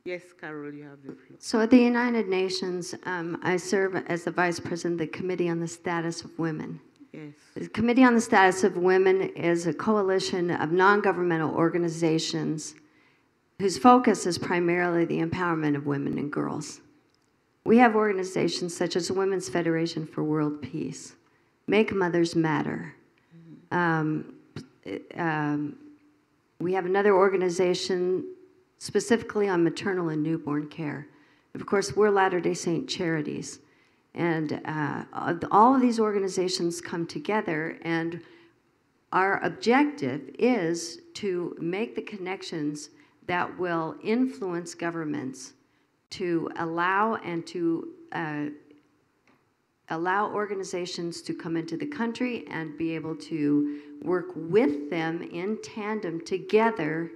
Yes, Carol, you have the floor. So at the United Nations, I serve as the Vice President of the Committee on the Status of Women. Yes. The Committee on the Status of Women is a coalition of non-governmental organizations whose focus is primarily the empowerment of women and girls. We have organizations such as the Women's Federation for World Peace, Make Mothers Matter. We have another organization specifically on maternal and newborn care. Of course, we're Latter-day Saint Charities. And all of these organizations come together, and our objective is to make the connections that will influence governments to allow and to allow organizations to come into the country and be able to work with them in tandem together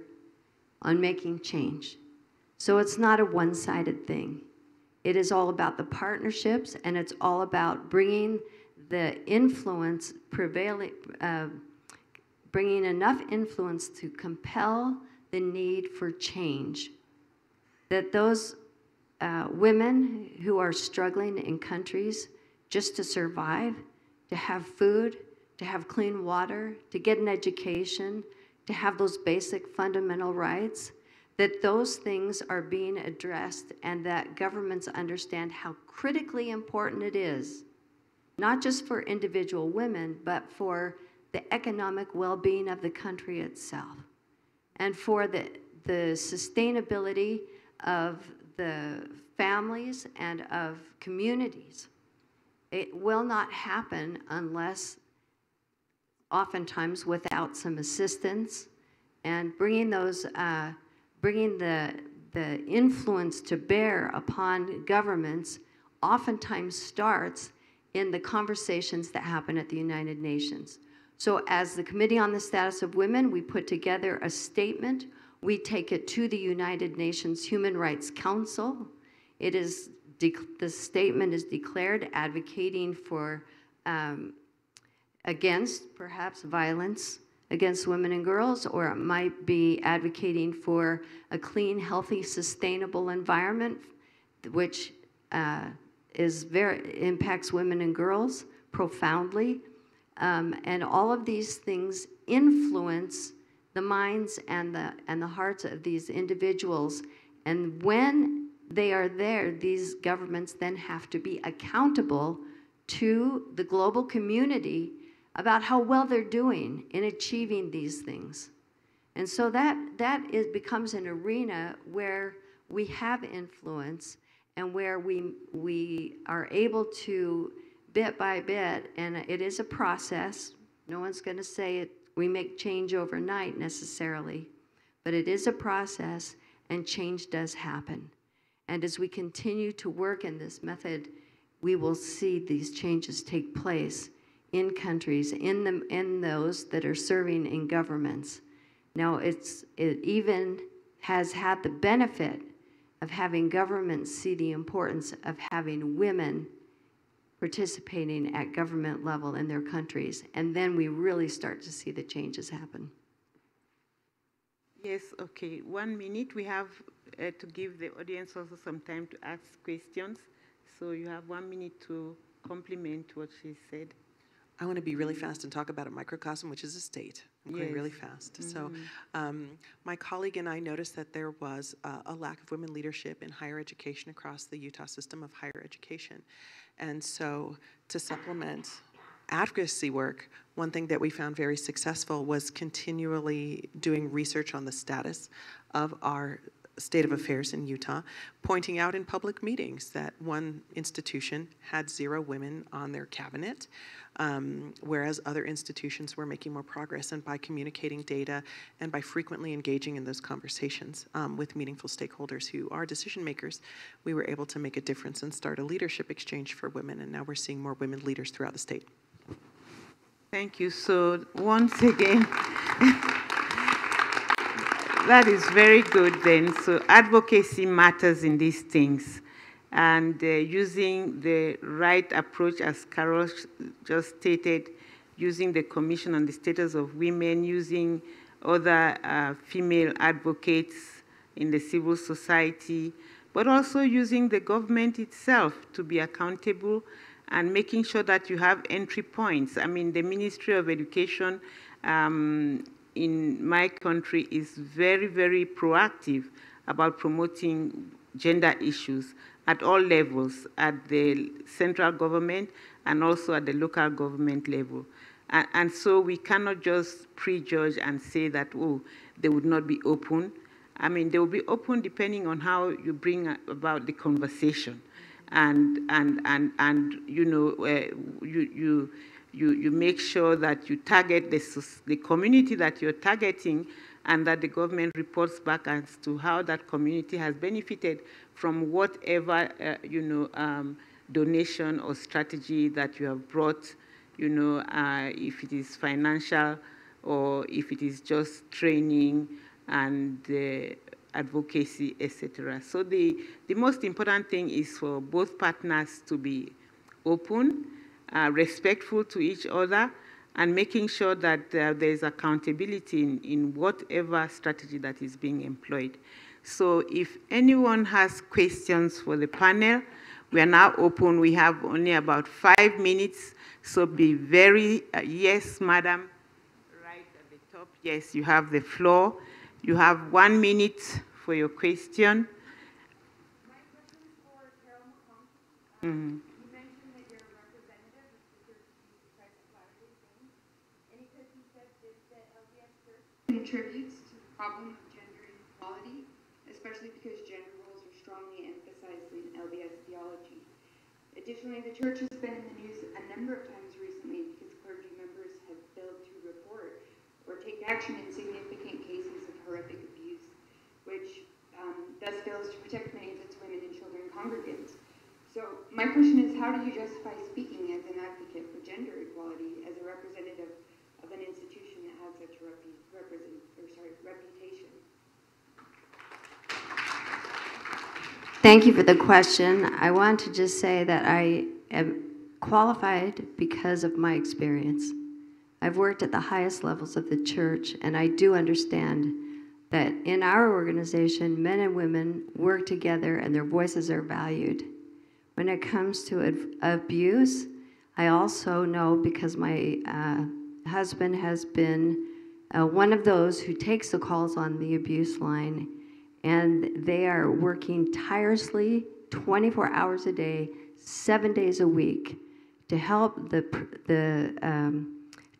on making change. So it's not a one-sided thing. It is all about the partnerships, and it's all about bringing the influence prevailing, bringing enough influence to compel the need for change. That those women who are struggling in countries just to survive, to have food, to have clean water, to get an education, to have those basic fundamental rights, that those things are being addressed, and that governments understand how critically important it is, not just for individual women, but for the economic well-being of the country itself, and for the sustainability of the families and of communities. It will not happen unless, oftentimes without some assistance, and bringing those bringing the influence to bear upon governments oftentimes starts in the conversations that happen at the United Nations. So as the Committee on the Status of Women, we put together a statement. We take it to the United Nations Human Rights Council. It is the statement is declared advocating for against perhaps violence against women and girls, or it might be advocating for a clean, healthy, sustainable environment, which impacts women and girls profoundly. And all of these things influence the minds and the hearts of these individuals. And when they are there, these governments then have to be accountable to the global community about how well they're doing in achieving these things. And so that becomes an arena where we have influence and where we are able to, bit by bit, and it is a process. No one's going to say we make change overnight necessarily, but it is a process, and change does happen. And as we continue to work in this method, we will see these changes take place in countries, in those that are serving in governments. Now, it even has had the benefit of having governments see the importance of having women participating at government level in their countries, and then we really start to see the changes happen. Yes, okay. 1 minute. We have to give the audience also some time to ask questions. So you have 1 minute to complement what she said. I want to be really fast and talk about a microcosm, which is a state. I'm going really fast. So my colleague and I noticed that there was a lack of women leadership in higher education across the Utah system of higher education. And so to supplement advocacy work, one thing that we found very successful was continually doing research on the status of our state of affairs in Utah, pointing out in public meetings that one institution had 0 women on their cabinet, whereas other institutions were making more progress. And by communicating data and by frequently engaging in those conversations with meaningful stakeholders who are decision makers, we were able to make a difference and start a leadership exchange for women. And now we're seeing more women leaders throughout the state. Thank you. So once again, that is very good then. So advocacy matters in these things. And using the right approach, as Carol just stated, using the Commission on the Status of Women, using other female advocates in the civil society, but also using the government itself to be accountable and making sure that you have entry points. I mean, the Ministry of Education in my country is very, very proactive about promoting gender issues at all levels, at the central government and also at the local government level. And so we cannot just prejudge and say that, oh, they would not be open. I mean, they will be open depending on how you bring about the conversation. And you know, you make sure that you target the community that you're targeting, and that the government reports back as to how that community has benefited from whatever donation or strategy that you have brought. You know, if it is financial or if it is just training and advocacy, etc. So the most important thing is for both partners to be open, respectful to each other, and making sure that there is accountability in whatever strategy that is being employed. So if anyone has questions for the panel, we are now open. We have only about 5 minutes, so be very, yes, madam, right at the top. Yes, you have the floor. You have 1 minute for your question. My question is for Caron McConkie. You mentioned that you're a representative of the Church of Jesus Christ of Latter-day Saints, and because you said that LDS Church contributes to the problem of gender inequality, especially because gender roles are strongly emphasized in LDS theology. Additionally, the church has been in the news a number of times recently because clergy members have failed to report or take action in significant cases of horrific abuse, which thus fails to protect many of its women and children congregants. So my question is, how do you justify speaking as an advocate for gender equality as a representative of an institution that has such a reputation? Thank you for the question. I want to just say that I am qualified because of my experience. I've worked at the highest levels of the church, and I do understand that in our organization, men and women work together and their voices are valued. When it comes to abuse, I also know, because my husband has been one of those who takes the calls on the abuse line, and they are working tirelessly 24 hours a day, 7 days a week, to help the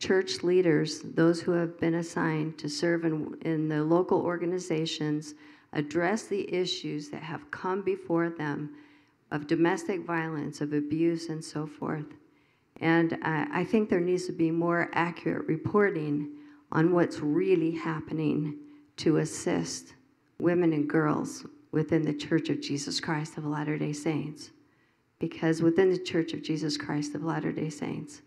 church leaders, those who have been assigned to serve in the local organizations, address the issues that have come before them of domestic violence, of abuse, and so forth. And I think there needs to be more accurate reporting on what's really happening to assist women and girls within the Church of Jesus Christ of Latter-day Saints. Because within the Church of Jesus Christ of Latter-day Saints,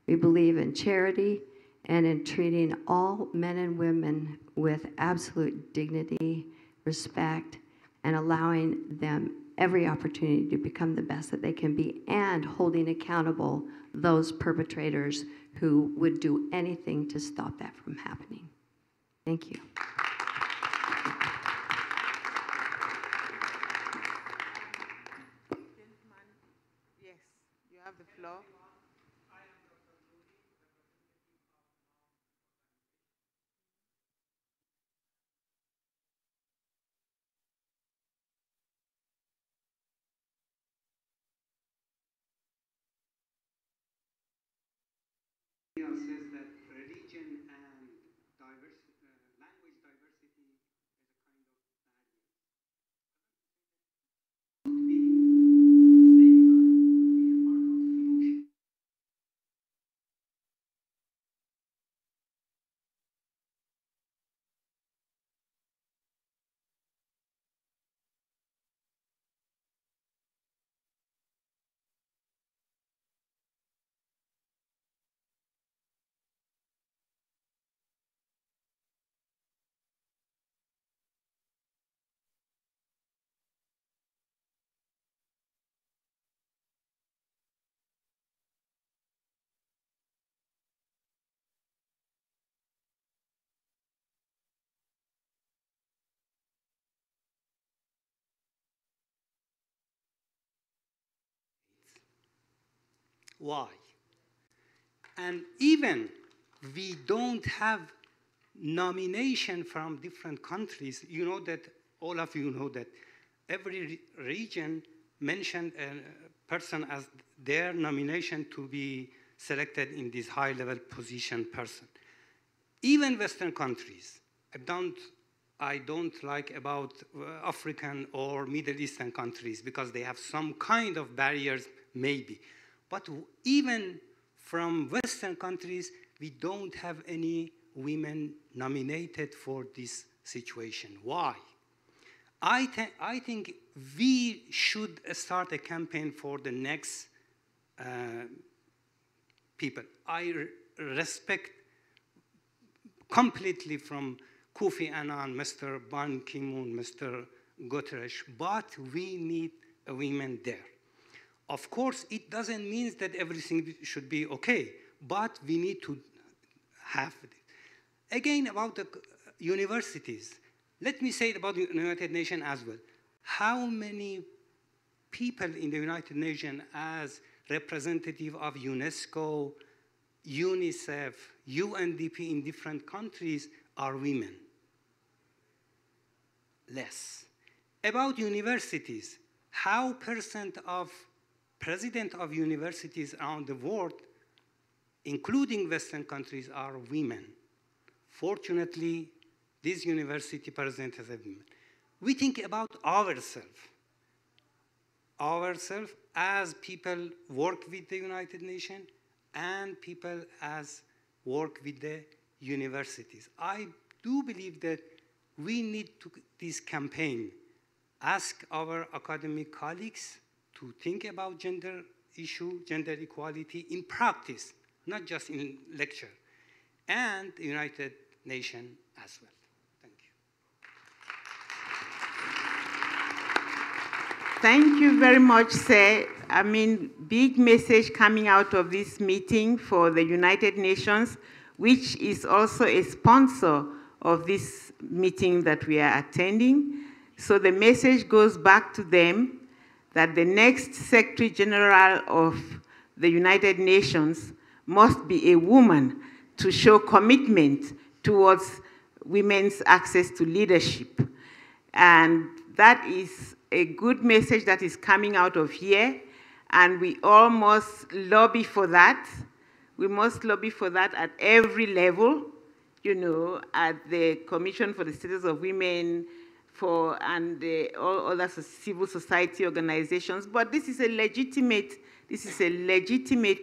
we believe in charity and in treating all men and women with absolute dignity, respect, and allowing them every opportunity to become the best that they can be, and holding accountable those perpetrators who would do anything to stop that from happening. Thank you. Yes, you have the floor. Says that religion and language diversity is a kind of why. And even we don't have nomination from different countries. You know that, all of you know that every region mentioned a person as their nomination to be selected in this high-level position person. Even Western countries, I don't like about African or Middle Eastern countries because they have some kind of barriers, maybe. But even from Western countries, we don't have any women nominated for this situation. Why? I think we should start a campaign for the next people. I respect completely from Kofi Annan, Mr. Ban Ki-moon, Mr. Guterres, but we need a woman there. Of course, it doesn't mean that everything should be okay, but we need to have it. Again, about the universities, let me say it about the United Nations as well. How many people in the United Nations as representative of UNESCO, UNICEF, UNDP in different countries are women? Less. About universities, how % of president of universities around the world, including Western countries, are women? Fortunately, this university president is a woman. We think about ourselves as people work with the United Nations and people as work with the universities. I do believe that we need to, this campaign, ask our academic colleagues to think about gender issue, gender equality in practice, not just in lecture, and the United Nations as well. Thank you. Thank you very much, sir. I mean, big message coming out of this meeting for the United Nations, which is also a sponsor of this meeting that we are attending. So the message goes back to them that the next Secretary General of the United Nations must be a woman to show commitment towards women's access to leadership. And that is a good message that is coming out of here, and we all must lobby for that. We must lobby for that at every level, you know, at the Commission for the Status of Women, and all other civil society organizations. But this is a legitimate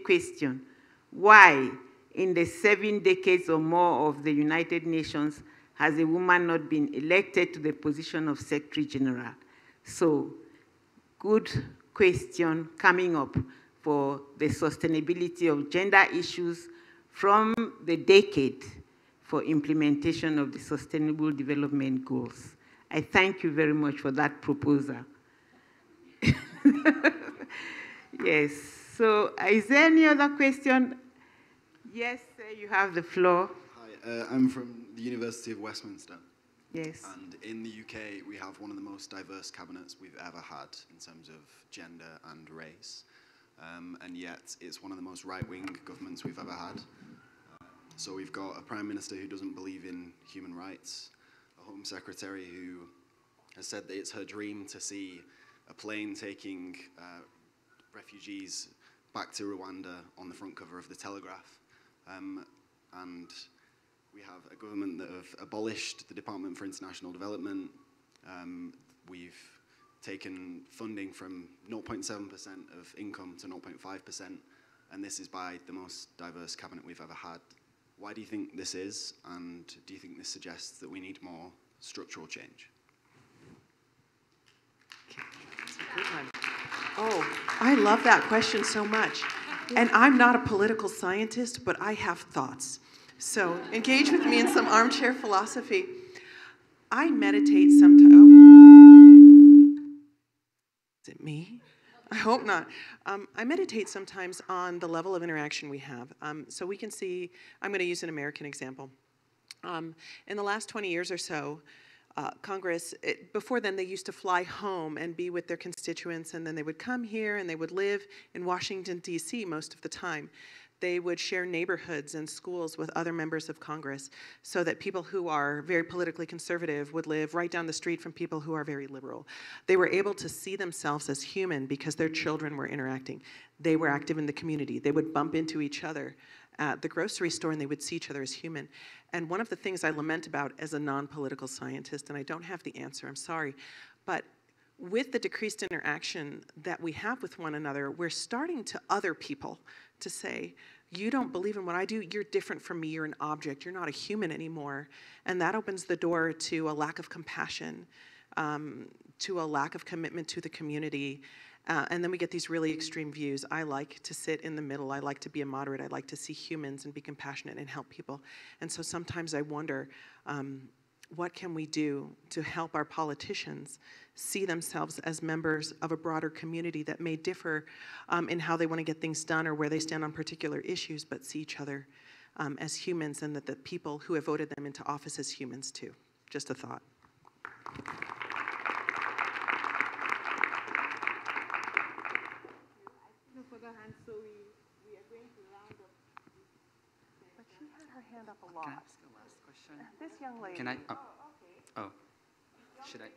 question. Why, in the 7 decades or more of the United Nations, has a woman not been elected to the position of Secretary General? So, good question coming up for the sustainability of gender issues from the decade for implementation of the Sustainable Development Goals. I thank you very much for that proposal. Yes, so is there any other question? Yes, sir, you have the floor. Hi, I'm from the University of Westminster. Yes. And in the UK, we have one of the most diverse cabinets we've ever had in terms of gender and race. And yet, it's one of the most right-wing governments we've ever had. So we've got a Prime Minister who doesn't believe in human rights, a Home Secretary who has said that it's her dream to see a plane taking refugees back to Rwanda on the front cover of the Telegraph. And we have a government that have abolished the Department for International Development. We've taken funding from 0.7% of income to 0.5%, and this is by the most diverse cabinet we've ever had. Why do you think this is, and do you think this suggests that we need more structural change? Oh, I love that question so much. And I'm not a political scientist, but I have thoughts. So engage with me in some armchair philosophy. I meditate sometimes. Oh. Is it me? I hope not. I meditate sometimes on the level of interaction we have. So we can see, I'm going to use an American example. In the last 20 years or so, Congress, before then they used to fly home and be with their constituents, and then they would come here and they would live in Washington, D.C. most of the time. They would share neighborhoods and schools with other members of Congress so that people who are very politically conservative would live right down the street from people who are very liberal. They were able to see themselves as human because their children were interacting. They were active in the community. They would bump into each other at the grocery store and they would see each other as human. And one of the things I lament about as a non-political scientist, and I don't have the answer, I'm sorry, but with the decreased interaction that we have with one another, we're starting to other people to say, you don't believe in what I do, you're different from me, you're an object, you're not a human anymore. And that opens the door to a lack of compassion, to a lack of commitment to the community. And then we get these really extreme views. I like to sit in the middle, I like to be a moderate, I like to see humans and be compassionate and help people. And so sometimes I wonder, what can we do to help our politicians see themselves as members of a broader community that may differ in how they want to get things done or where they stand on particular issues, but see each other as humans, and that the people who have voted them into office as humans too. Just a thought. But she had her hand up a lot. Can I ask a last question? This young lady. Can I? Oh, should I?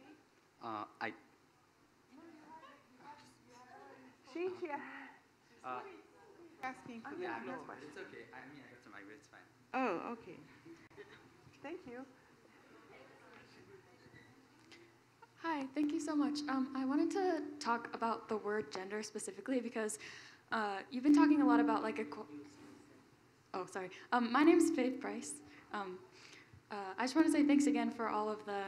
Asking for Yeah, the floor. it's okay. I mean, I got some migrate, it's fine. Oh, okay. Thank you. Hi, thank you so much. I wanted to talk about the word gender specifically because you've been talking a lot about like Oh, sorry. My name is Faith Price. I just want to say thanks again for all of the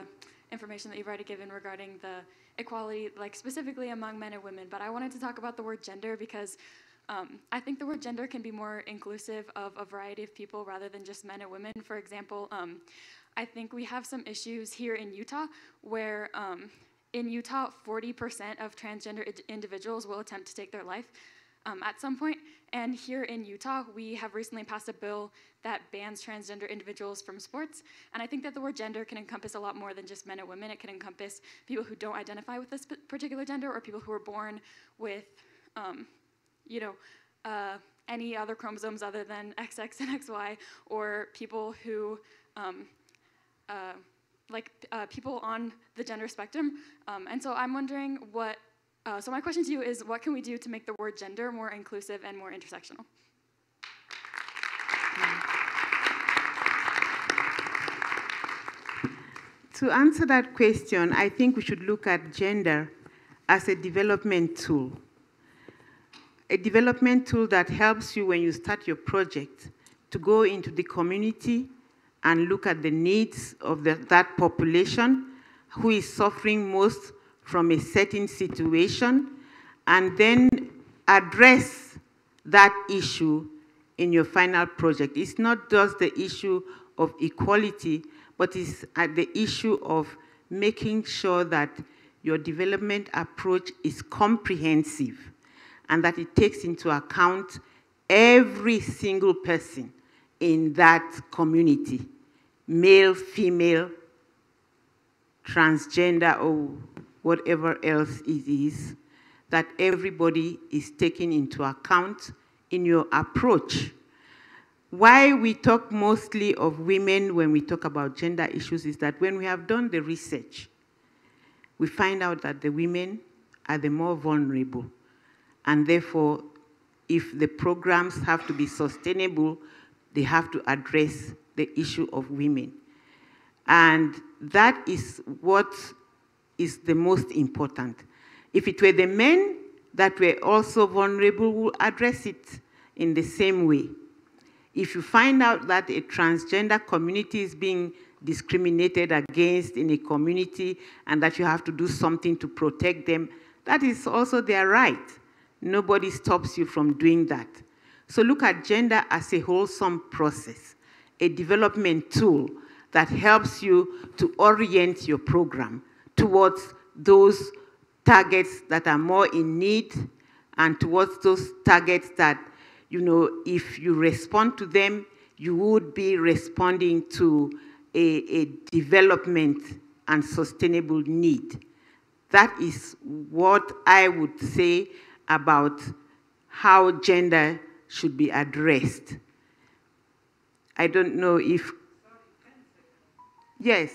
information that you've already given regarding the equality, like specifically among men and women. But I wanted to talk about the word gender because I think the word gender can be more inclusive of a variety of people rather than just men and women. For example, I think we have some issues here in Utah where in Utah, 40% of transgender individuals will attempt to take their life at some point. And here in Utah, we have recently passed a bill that bans transgender individuals from sports. And I think that the word gender can encompass a lot more than just men and women. It can encompass people who don't identify with this particular gender, or people who are born with, any other chromosomes other than XX and XY, or people who, people on the gender spectrum. And so I'm wondering so my question to you is, what can we do to make the word gender more inclusive and more intersectional? To answer that question, I think we should look at gender as a development tool. A development tool that helps you when you start your project to go into the community and look at the needs of that population who is suffering most from a certain situation, and then address that issue in your final project. It's not just the issue of equality, but it's at the issue of making sure that your development approach is comprehensive and that it takes into account every single person in that community, male, female, transgender, or whatever else it is, that everybody is taken into account in your approach. Why we talk mostly of women when we talk about gender issues is that when we have done the research, we find out that the women are the more vulnerable. And therefore, if the programs have to be sustainable, they have to address the issue of women. And that is what is the most important. If it were the men that were also vulnerable, we'll address it in the same way. If you find out that a transgender community is being discriminated against in a community and that you have to do something to protect them, that is also their right. Nobody stops you from doing that. So look at gender as a wholesome process, a development tool that helps you to orient your program towards those targets that are more in need and towards those targets that, if you respond to them, you would be responding to a development and sustainable need. That is what I would say about how gender should be addressed. I don't know if... Yes.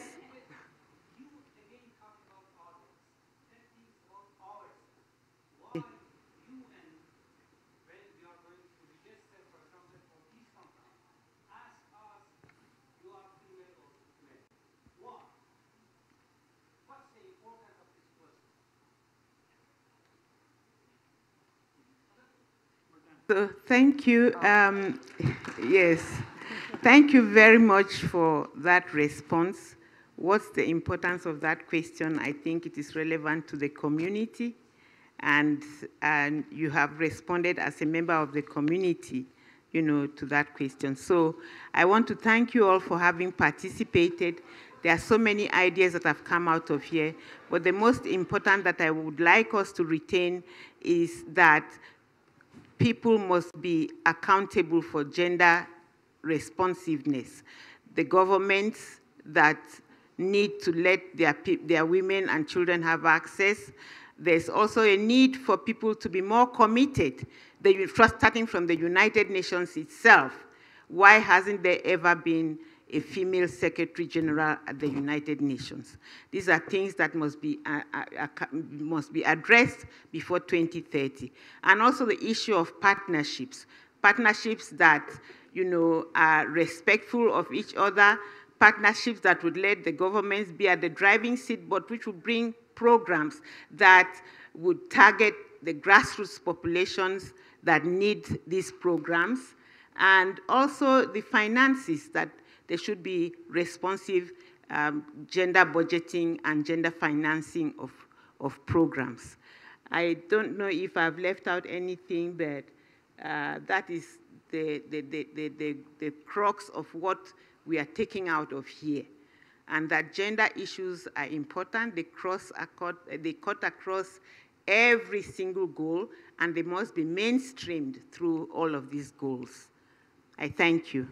So thank you. Yes, thank you very much for that response. What's the importance of that question? I think it is relevant to the community, and you have responded as a member of the community, to that question. So I want to thank you all for having participated. There are so many ideas that have come out of here, but the most important that I would like us to retain is that people must be accountable for gender responsiveness. The governments that need to let their women and children have access. There's also a need for people to be more committed, starting from the United Nations itself. Why hasn't there ever been a female Secretary General at the United Nations? These are things that must be addressed before 2030. And also the issue of partnerships that are respectful of each other, partnerships that would let the governments be at the driving seat, but which would bring programs that would target the grassroots populations that need these programs, and also the finances, that there should be responsive gender budgeting and gender financing of programs. I don't know if I've left out anything, but that is the crux of what we are taking out of here. and that gender issues are important. They cut across every single goal, and they must be mainstreamed through all of these goals. I thank you.